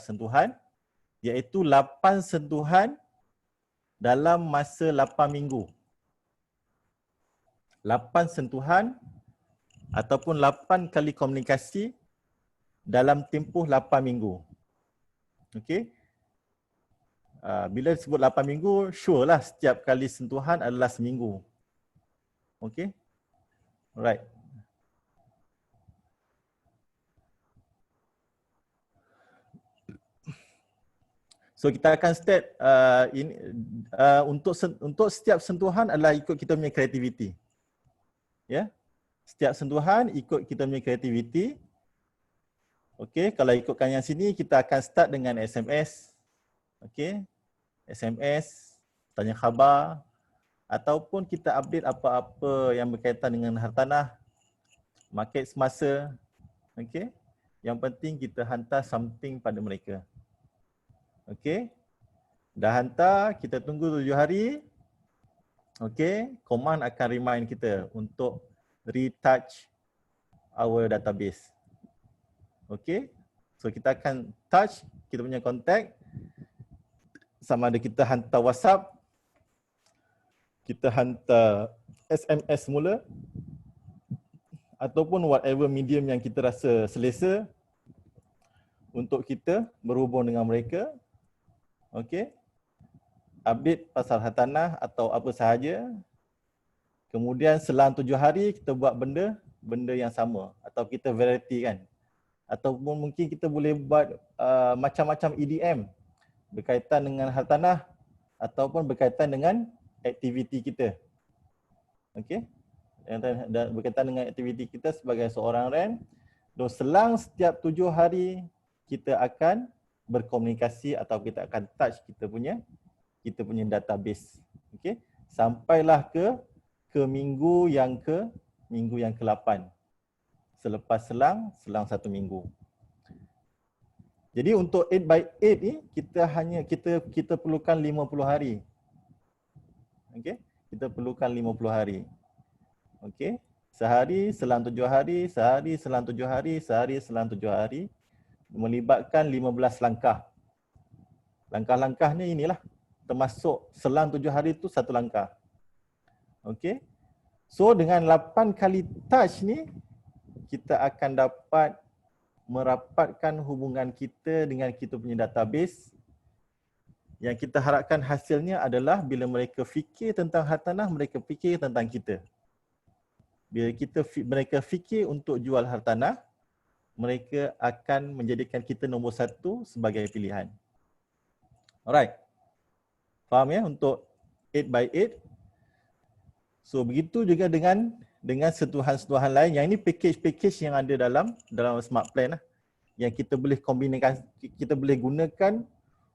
sentuhan, iaitu 8 sentuhan dalam masa 8 minggu. 8 sentuhan ataupun 8 kali komunikasi dalam tempoh 8 minggu. Okey. Bila disebut 8 minggu, sure lah setiap kali sentuhan adalah seminggu. Okey. Alright. So kita akan start untuk setiap sentuhan adalah ikut kita punya kreativiti. Ya. Setiap sentuhan ikut kita punya kreativiti. Okey, kalau ikutkan yang sini kita akan start dengan SMS. Okey. SMS, tanya khabar ataupun kita update apa-apa yang berkaitan dengan hartanah, market semasa. Okey. Yang penting kita hantar something pada mereka. Okey. Dah hantar, kita tunggu 7 hari. Okey, command akan remind kita untuk retouch our database. Okey. So kita akan touch kita punya contact, sama ada kita hantar WhatsApp, kita hantar SMS semula ataupun whatever medium yang kita rasa selesa untuk kita berhubung dengan mereka. Okey. Update pasal hartanah atau apa sahaja. Kemudian selang 7 hari kita buat benda yang sama atau kita variety kan. Ataupun mungkin kita boleh buat macam-macam EDM berkaitan dengan hartanah ataupun berkaitan dengan aktiviti kita. Okey. Berkaitan dengan aktiviti kita sebagai seorang RAN. Dan selang setiap 7 hari kita akan berkomunikasi atau kita akan touch kita punya database. Okey. Sampailah ke minggu yang ke-8. Selepas selang 1 minggu. Jadi untuk 8x8 ni kita perlukan 50 hari. Okey, kita perlukan 50 hari. Okey, sehari selang 7 hari, sehari selang 7 hari, sehari selang 7 hari, melibatkan 15 langkah. Langkah-langkah ni inilah, termasuk selang 7 hari tu satu langkah. Okey. So dengan 8 kali touch ni kita akan dapat merapatkan hubungan kita dengan kita punya database. Yang kita harapkan hasilnya adalah bila mereka fikir tentang hartanah, mereka fikir tentang kita. Bila mereka fikir untuk jual hartanah, mereka akan menjadikan kita nombor 1 sebagai pilihan. Alright. Faham ya untuk 8x8? So begitu juga dengan dengan sentuhan-sentuhan lain. Yang ini package-package yang ada dalam smart plan lah, yang kita boleh kombinasikan, kita boleh gunakan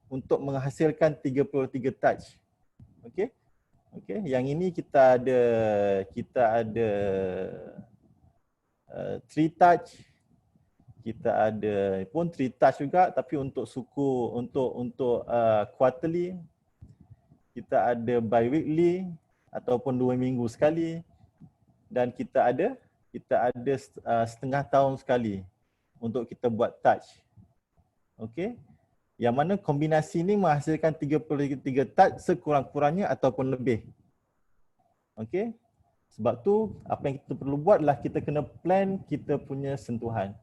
untuk menghasilkan 33 touch. Okey. Okey, yang ini kita ada 3 touch. Kita ada pun 3 touch juga, tapi untuk suku untuk quarterly kita ada bi-weekly ataupun 2 minggu sekali, dan kita ada setengah tahun sekali untuk kita buat touch. Okey. Yang mana kombinasi ini menghasilkan 33 touch sekurang-kurangnya ataupun lebih. Okey. Sebab tu apa yang kita perlu buat adalah kita kena plan kita punya sentuhan.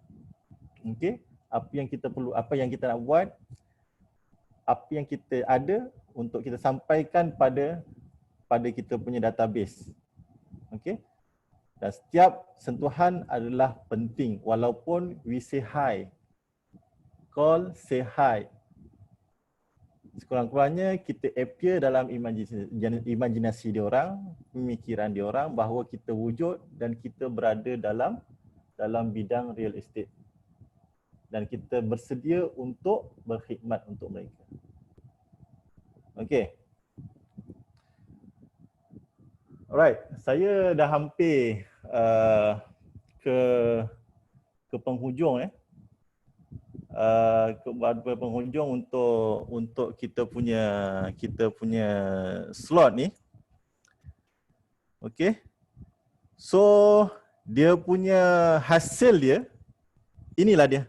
Okey. Apa yang kita perlu, apa yang kita nak buat, apa yang kita ada untuk kita sampaikan pada kita punya database. Okey. Dan setiap sentuhan adalah penting, walaupun we say hi. Call, say hi. Sekurang-kurangnya kita appear dalam imajinasi diorang, pemikiran diorang bahawa kita wujud dan kita berada dalam bidang real estate. Dan kita bersedia untuk berkhidmat untuk mereka. Okey. Alright, saya dah hampir ke penghujung ke penghujung untuk kita punya slot ni. Okey. So dia punya hasil dia inilah dia.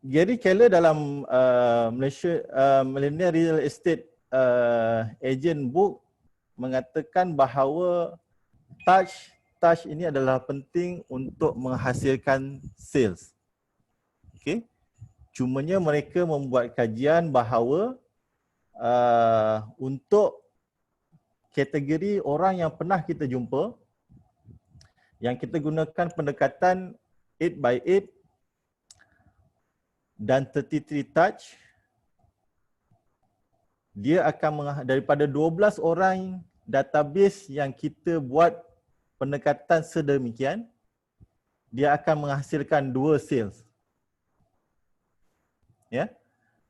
Gary Keller dalam Malaysia Millennial Real Estate Agent Book mengatakan bahawa touch ini adalah penting untuk menghasilkan sales. Okey. Cumanya mereka membuat kajian bahawa untuk kategori orang yang pernah kita jumpa, yang kita gunakan pendekatan 8x8 dan 33 touch, dia akan daripada 12 orang database yang kita buat pendekatan sedemikian, dia akan menghasilkan 2 sales. Ya.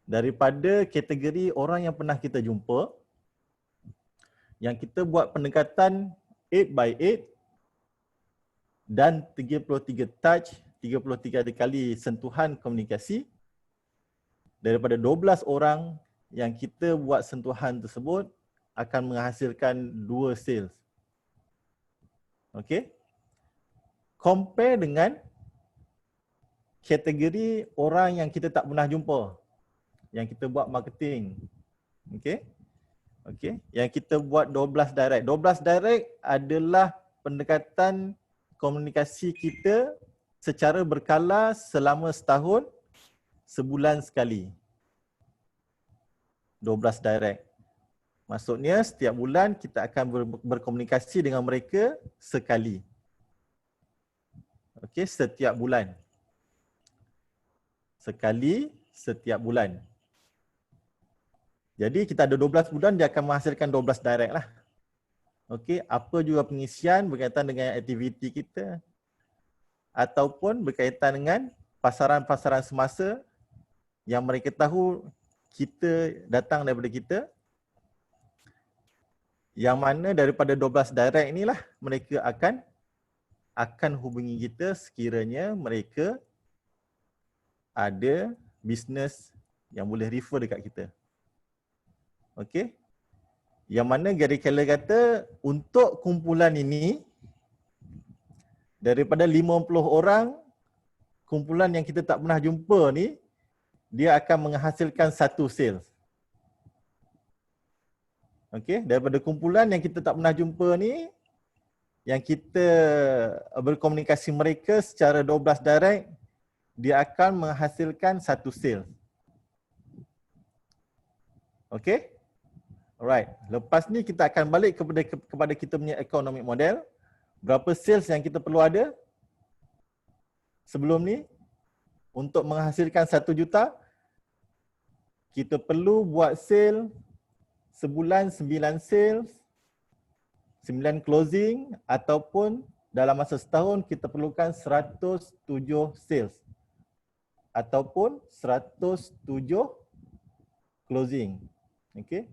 Daripada kategori orang yang pernah kita jumpa, yang kita buat pendekatan 8x8 dan 33 touch, 33 kali sentuhan komunikasi, daripada 12 orang yang kita buat sentuhan tersebut akan menghasilkan 2 sales. Okey. Compare dengan kategori orang yang kita tak pernah jumpa, yang kita buat marketing. Okey. Okey, yang kita buat 12 direct. 12 direct adalah pendekatan komunikasi kita secara berkala selama setahun, sebulan sekali. 12 direct. Maksudnya setiap bulan kita akan berkomunikasi dengan mereka sekali. Okey, setiap bulan. Sekali setiap bulan. Jadi kita ada 12 bulan, dia akan menghasilkan 12 direct lah. Okey, apa juga pengisian berkaitan dengan aktiviti kita ataupun berkaitan dengan pasaran-pasaran semasa yang mereka tahu kita datang daripada kita, yang mana daripada 12 direct inilah mereka akan hubungi kita sekiranya mereka ada bisnes yang boleh refer dekat kita. Okey. Yang mana Gary Keller kata untuk kumpulan ini, daripada 50 orang kumpulan yang kita tak pernah jumpa ni, dia akan menghasilkan 1 sales. Okey, daripada kumpulan yang kita tak pernah jumpa ni, yang kita berkomunikasi mereka secara 12 direct, dia akan menghasilkan 1 sales. Okey? Alright, lepas ni kita akan balik kepada kita punya economic model. Berapa sales yang kita perlu ada sebelum ni untuk menghasilkan 1 juta? Kita perlu buat sale sebulan 9 sales 9 closing ataupun dalam masa setahun kita perlukan 107 sales ataupun 107 closing. Okay.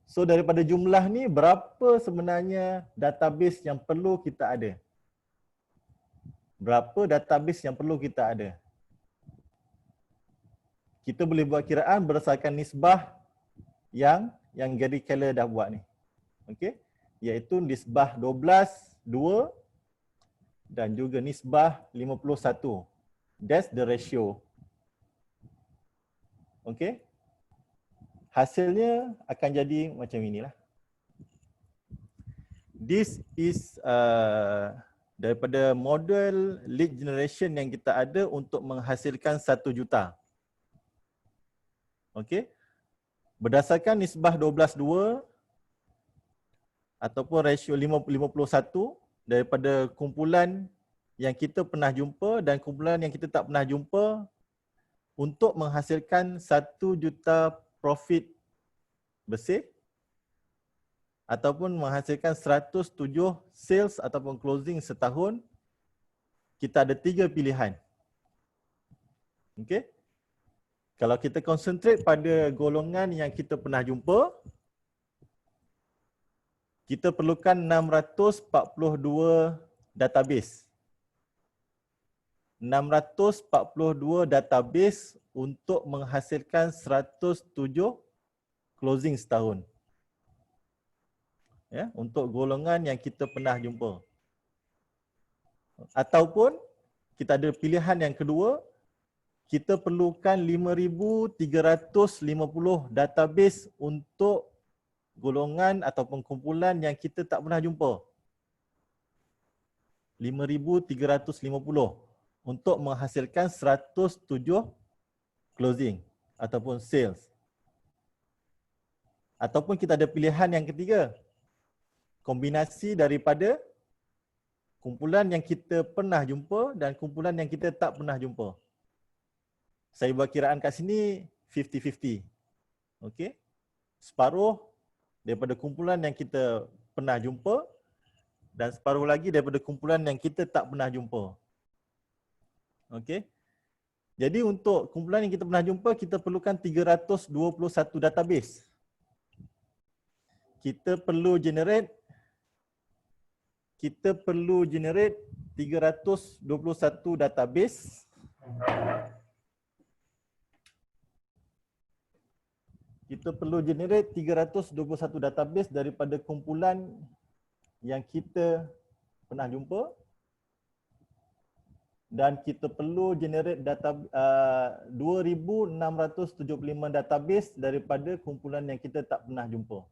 So daripada jumlah ni berapa sebenarnya database yang perlu kita ada? Berapa database yang perlu kita ada? Kita boleh buat kiraan berdasarkan nisbah yang Gary Keller dah buat ni. Okey, iaitu nisbah 12, 2 dan juga nisbah 51. That's the ratio. Okey. Hasilnya akan jadi macam inilah. This is daripada model lead generation yang kita ada untuk menghasilkan 1 juta. Okey. Berdasarkan nisbah 12:2 ataupun ratio 51 daripada kumpulan yang kita pernah jumpa dan kumpulan yang kita tak pernah jumpa untuk menghasilkan 1 juta profit bersih ataupun menghasilkan 107 sales ataupun closing setahun, kita ada 3 pilihan. Okey. Kalau kita concentrate pada golongan yang kita pernah jumpa, kita perlukan 642 database. 642 database untuk menghasilkan 107 closing setahun. Ya, untuk golongan yang kita pernah jumpa. Ataupun kita ada pilihan yang kedua, kita perlukan 5,350 database untuk golongan ataupun kumpulan yang kita tak pernah jumpa. 5,350 untuk menghasilkan 107 closing ataupun sales. Ataupun kita ada pilihan yang ketiga, kombinasi daripada kumpulan yang kita pernah jumpa dan kumpulan yang kita tak pernah jumpa. Saya buat kiraan kat sini 50-50. Okey. Separuh daripada kumpulan yang kita pernah jumpa dan separuh lagi daripada kumpulan yang kita tak pernah jumpa. Okey. Jadi untuk kumpulan yang kita pernah jumpa, kita perlukan 321 database. Kita perlu generate 321 database. Kita perlu generate 321 database daripada kumpulan yang kita pernah jumpa dan kita perlu generate data 2,675 database daripada kumpulan yang kita tak pernah jumpa.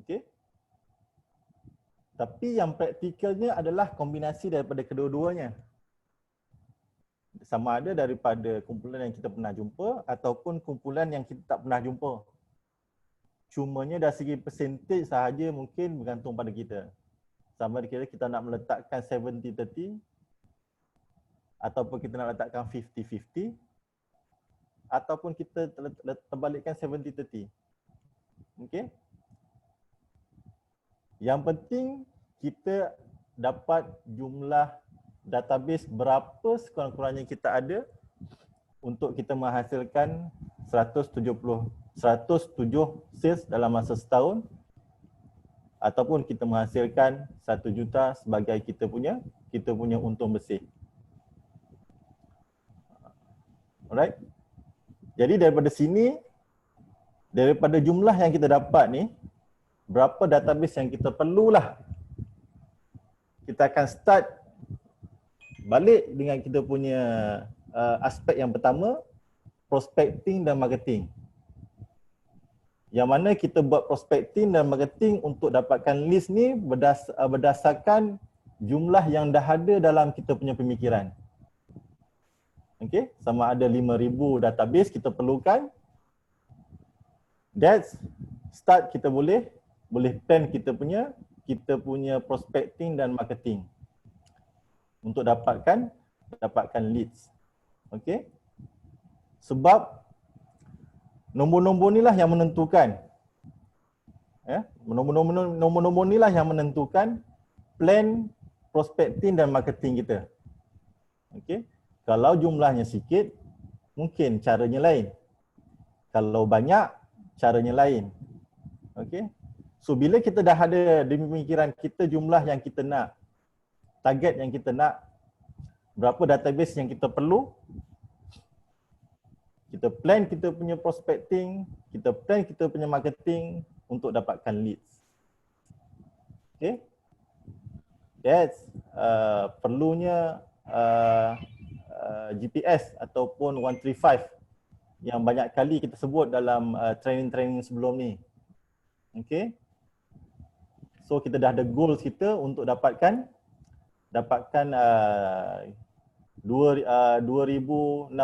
Okey. Tapi yang praktikalnya adalah kombinasi daripada kedua-duanya. Sama ada daripada kumpulan yang kita pernah jumpa ataupun kumpulan yang kita tak pernah jumpa. Cumanya dari segi percentage sahaja mungkin bergantung pada kita. Sama ada kita nak meletakkan 70-30 ataupun kita nak letakkan 50-50 ataupun kita terbalikkan 70-30. Okey. Yang penting kita dapat jumlah database berapa sekurang-kurangnya kita ada untuk kita menghasilkan 107 sales dalam masa setahun ataupun kita menghasilkan 1 juta sebagai kita punya untung bersih. Alright. Jadi daripada sini, daripada jumlah yang kita dapat ni, berapa database yang kita perlulah. Kita akan start balik dengan kita punya aspek yang pertama, prospecting dan marketing. Yang mana kita buat prospecting dan marketing untuk dapatkan list ni berdasarkan jumlah yang dah ada dalam kita punya pemikiran. Okey, sama ada 5,000 database kita perlukan. That's start kita boleh plan kita punya prospecting dan marketing untuk dapatkan leads. Okey. Sebab nombor-nombor inilah yang menentukan Nombor-nombor ni lah yang menentukan plan prospecting dan marketing kita. Okey. Kalau jumlahnya sikit, mungkin caranya lain. Kalau banyak, caranya lain. Okey. So bila kita dah ada di pemikiran kita jumlah yang kita nak, target yang kita nak, berapa database yang kita perlu, kita plan kita punya prospecting, kita plan kita punya marketing untuk dapatkan leads. Okay. That's perlunya GPS ataupun 135 yang banyak kali kita sebut dalam training-training sebelum ni. Okay. So kita dah ada goals kita untuk dapatkan 2,675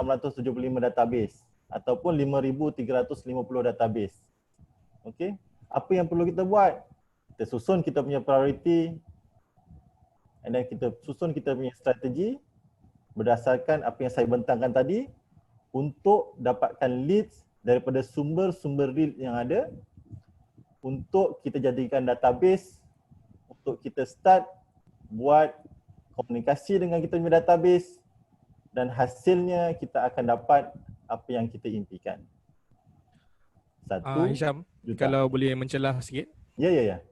database ataupun 5,350 database. Okay. Apa yang perlu kita buat? Kita susun kita punya priority and then kita susun kita punya strategi berdasarkan apa yang saya bentangkan tadi untuk dapatkan leads daripada sumber-sumber lead yang ada untuk kita jadikan database untuk kita start buat komunikasi dengan kita punya database dan hasilnya kita akan dapat apa yang kita impikan. Satu, Hisham, juta. kalau boleh mencelah sikit. Ya.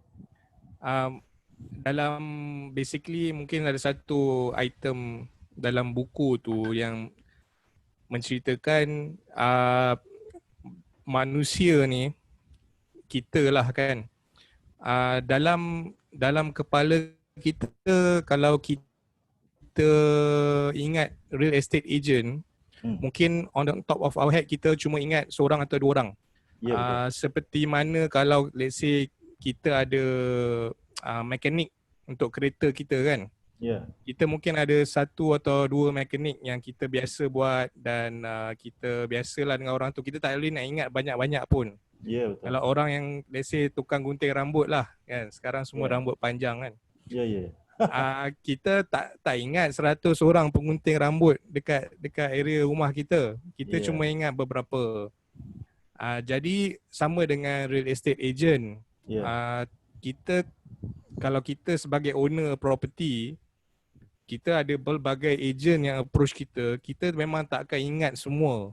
Dalam basically mungkin ada satu item dalam buku tu yang menceritakan manusia ni, kita lah kan, dalam kepala kita, kalau kita ingat real estate agent, mungkin on the top of our head kita cuma ingat seorang atau dua orang. Seperti mana kalau let's say kita ada mekanik untuk kereta kita kan. Kita mungkin ada satu atau dua mekanik yang kita biasa buat dan kita biasalah dengan orang tu, kita tak boleh nak ingat banyak-banyak pun. Betul. Kalau orang yang let's say tukang gunting rambut lah kan, sekarang semua rambut panjang kan. Kita tak ingat 100 orang pengunting rambut dekat area rumah kita. Kita cuma ingat beberapa. Jadi sama dengan real estate agent. Kita, kalau kita sebagai owner property, kita ada berbagai agent yang approach kita, kita memang tak akan ingat semua.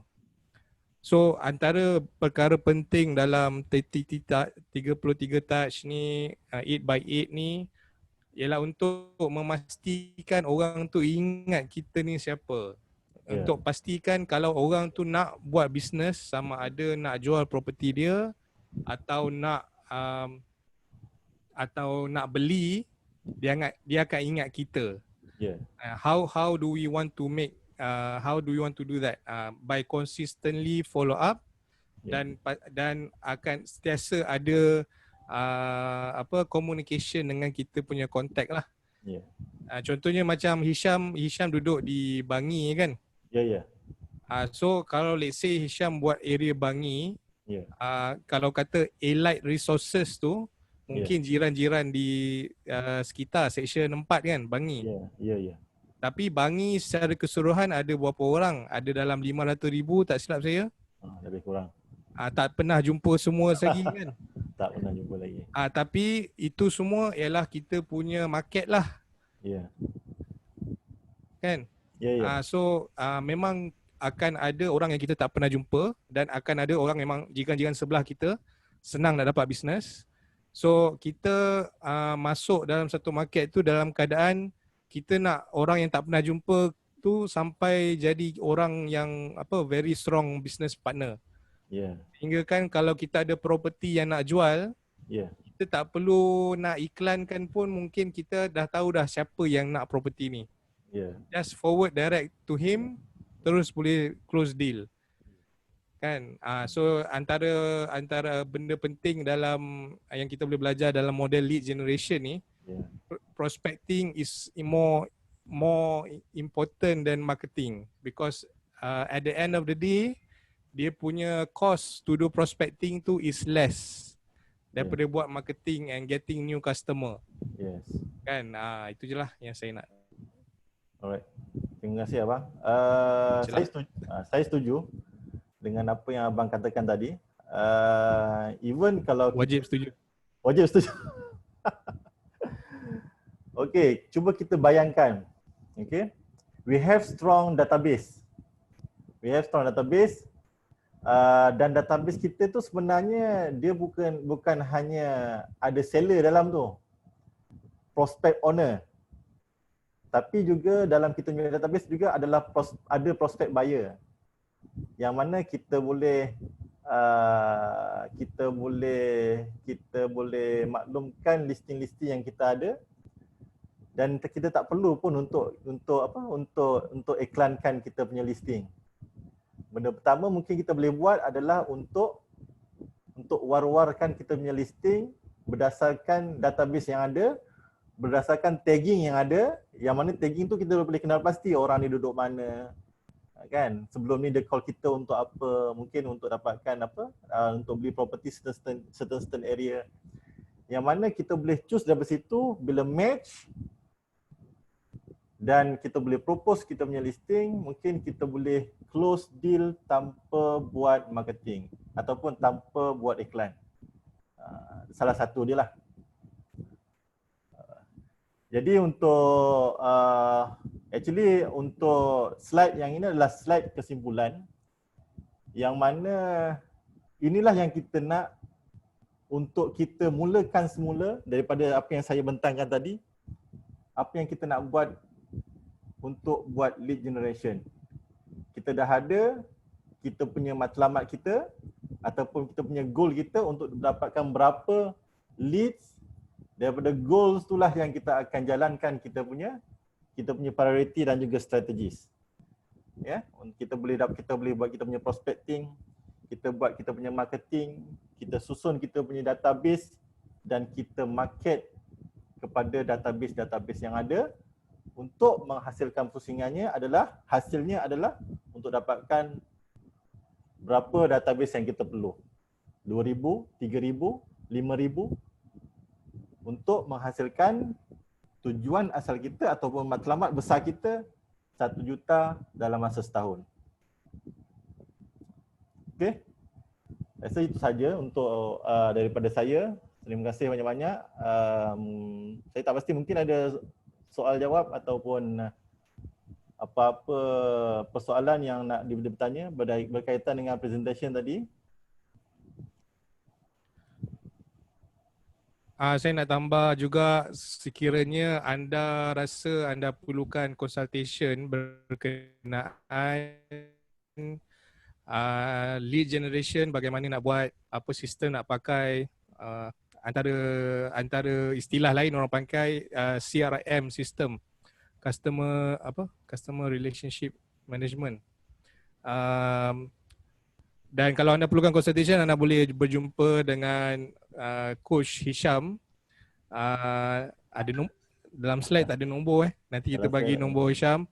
So antara perkara penting dalam 33 touch ni, 8x8 ni, ialah untuk memastikan orang tu ingat kita ni siapa. Untuk pastikan kalau orang tu nak buat bisnes, sama ada nak jual property dia atau nak beli, dia akan ingat kita. How do we want to make do that? By consistently follow up dan akan sentiasa ada communication dengan kita punya contact lah. Contohnya macam Hisham duduk di Bangi kan. So kalau let's say Hisham buat area Bangi, kalau kata Allied Resources tu mungkin jiran-jiran di sekitar Seksyen 4 kan, Bangi. Tapi Bangi secara keseluruhan ada berapa orang? Ada dalam 500,000 tak silap saya. Lebih kurang. Tak pernah jumpa semua lagi kan. Tak pernah jumpa lagi. Tapi itu semua ialah kita punya market lah. Kan? So memang akan ada orang yang kita tak pernah jumpa dan akan ada orang memang jiran-jiran sebelah kita senang nak dapat bisnes. So kita masuk dalam satu market tu dalam keadaan kita nak orang yang tak pernah jumpa tu sampai jadi orang yang very strong business partner. Hingga kan kalau kita ada property yang nak jual, kita tak perlu nak iklankan pun, mungkin kita dah tahu dah siapa yang nak property ni. Just forward direct to him, terus boleh close deal. Kan? So antara benda penting dalam yang kita boleh belajar dalam model lead generation ni, prospecting is more important than marketing, because at the end of the day, dia punya cost to do prospecting tu is less daripada buat marketing and getting new customer. Kan? Itu je lah yang saya nak. Alright. Terima kasih abang. Saya setuju dengan apa yang abang katakan tadi. Even kalau wajib setuju. Wajib setuju. Okey, cuba kita bayangkan. Okey. We have strong database. Dan database kita tu sebenarnya dia bukan hanya ada seller dalam tu, prospect owner. Tapi juga dalam kita punya database juga ada prospect buyer. Yang mana kita boleh maklumkan listing-listing yang kita ada, dan kita tak perlu pun untuk iklankan kita punya listing. Benda pertama mungkin kita boleh buat adalah untuk war-warkan kita punya listing berdasarkan database yang ada, berdasarkan tagging yang ada, yang mana tagging tu kita boleh kenal pasti orang ni duduk mana. Kan? Sebelum ni dia call kita untuk apa? Mungkin untuk dapatkan untuk beli property certain area. Yang mana kita boleh choose dari situ, bila match dan kita boleh propose kita punya listing, mungkin kita boleh close deal tanpa buat marketing ataupun tanpa buat iklan. Salah satu dia lah. Jadi untuk untuk slide yang ini adalah slide kesimpulan, yang mana inilah yang kita nak untuk kita mulakan semula daripada apa yang saya bentangkan tadi. Apa yang kita nak buat untuk buat lead generation. Kita dah ada kita punya matlamat kita ataupun kita punya goal kita untuk dapatkan berapa leads. Daripada goals itulah yang kita akan jalankan kita punya priority dan juga strategis. Ya, kita boleh buat kita punya prospecting, kita buat kita punya marketing, kita susun kita punya database dan kita market kepada database yang ada. Untuk menghasilkan hasilnya adalah untuk dapatkan berapa database yang kita perlu. 2,000, 3,000, 5,000 untuk menghasilkan tujuan asal kita ataupun matlamat besar kita 1 juta dalam masa setahun. Okey. Rasa itu saja untuk daripada saya. Terima kasih banyak-banyak. Saya tak pasti, mungkin ada soal jawab ataupun apa-apa persoalan yang nak bertanya berkaitan dengan presentation tadi. Saya nak tambah juga, sekiranya anda rasa anda perlukan consultation berkenaan lead generation, bagaimana nak buat, apa sistem nak pakai, antara istilah lain orang pakai CRM system, customer relationship management. Dan kalau anda perlukan consultation, anda boleh berjumpa dengan Coach Hisham. Ada dalam slide ada nombor nanti kita bagi nombor Hisham.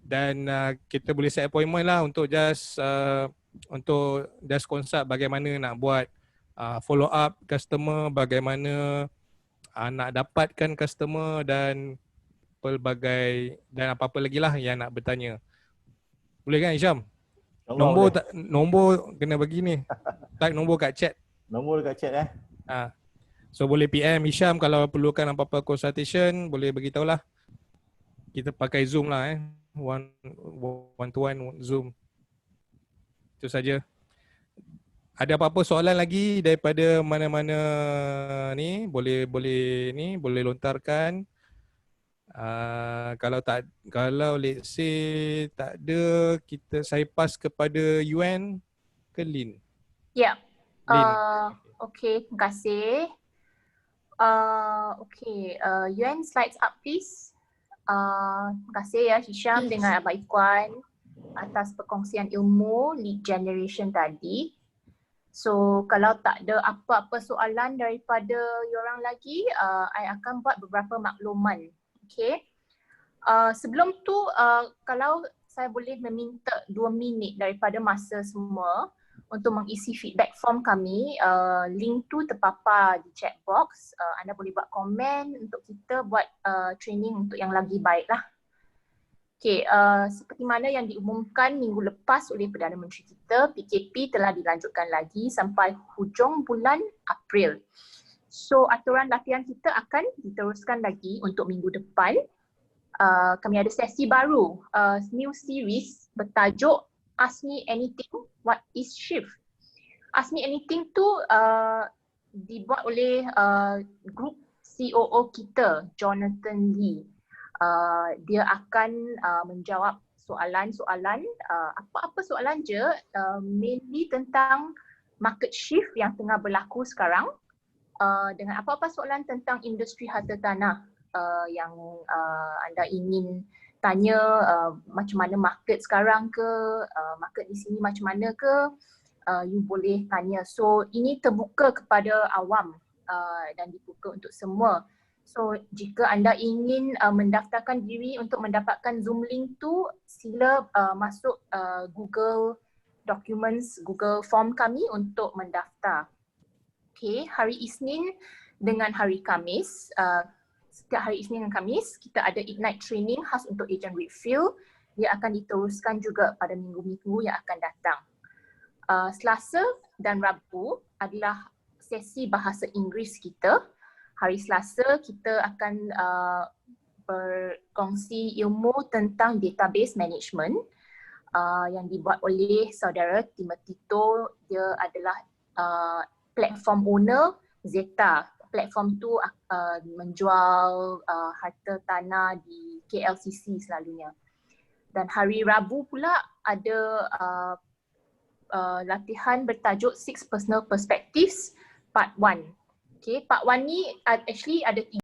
Dan kita boleh set appointment lah untuk just consult bagaimana nak buat follow up customer, bagaimana nak dapatkan customer dan pelbagai dan apa-apa lagi lah yang nak bertanya. Boleh kan Hisham? Nombor kena bagi ni. Type nombor kat chat. Nombor kat chat So boleh PM Hisham kalau perlukan apa-apa consultation, boleh bagi tahulah. Kita pakai Zoom lah one to one Zoom. Itu saja. Ada apa-apa soalan lagi daripada mana-mana ni, boleh lontarkan. Kalau let's say tak ada, saya pass kepada Yuan ke Lin. Ya. Lin. Okay, terima kasih. Yuan, slides up please. Terima kasih ya Hisham dengan Abang Ikhwan atas perkongsian ilmu lead generation tadi. So kalau tak ada apa-apa soalan daripada diorang lagi, I akan buat beberapa makluman. Okay. Sebelum tu, kalau saya boleh meminta 2 minit daripada masa semua untuk mengisi feedback form kami, link tu terpapar di chat box. Anda boleh buat komen untuk kita buat training untuk yang lagi baik lah. Okay, seperti mana yang diumumkan minggu lepas oleh Perdana Menteri kita, PKP telah dilanjutkan lagi sampai hujung bulan April. So, aturan latihan kita akan diteruskan lagi untuk minggu depan. Kami ada sesi baru, new series bertajuk Ask Me Anything, What is Shift? Ask Me Anything tu dibuat oleh grup COO kita, Jonathan Lee. Dia akan menjawab soalan-soalan, apa-apa soalan je, mainly tentang market shift yang tengah berlaku sekarang, dengan apa-apa soalan tentang industri harta tanah yang anda ingin tanya, macam mana market sekarang ke, market di sini macam mana ke, you boleh tanya. So ini terbuka kepada awam dan dibuka untuk semua. So jika anda ingin mendaftarkan diri untuk mendapatkan Zoom link tu, sila masuk Google Documents, Google Form kami untuk mendaftar. Okay, hari Isnin dengan hari Khamis, setiap hari Isnin dan Khamis kita ada Ignite training khas untuk agent Whitfield. Dia akan diteruskan juga pada minggu-minggu yang akan datang. Selasa dan Rabu adalah sesi bahasa Inggeris kita. Hari Selasa kita akan berkongsi ilmu tentang database management yang dibuat oleh saudara Timothy To. Dia adalah platform owner Zeta. Platform tu menjual harta tanah di KLCC selalunya. Dan hari Rabu pula ada latihan bertajuk 6 Personal Perspectives Part 1. Okay, Part 1 ni actually ada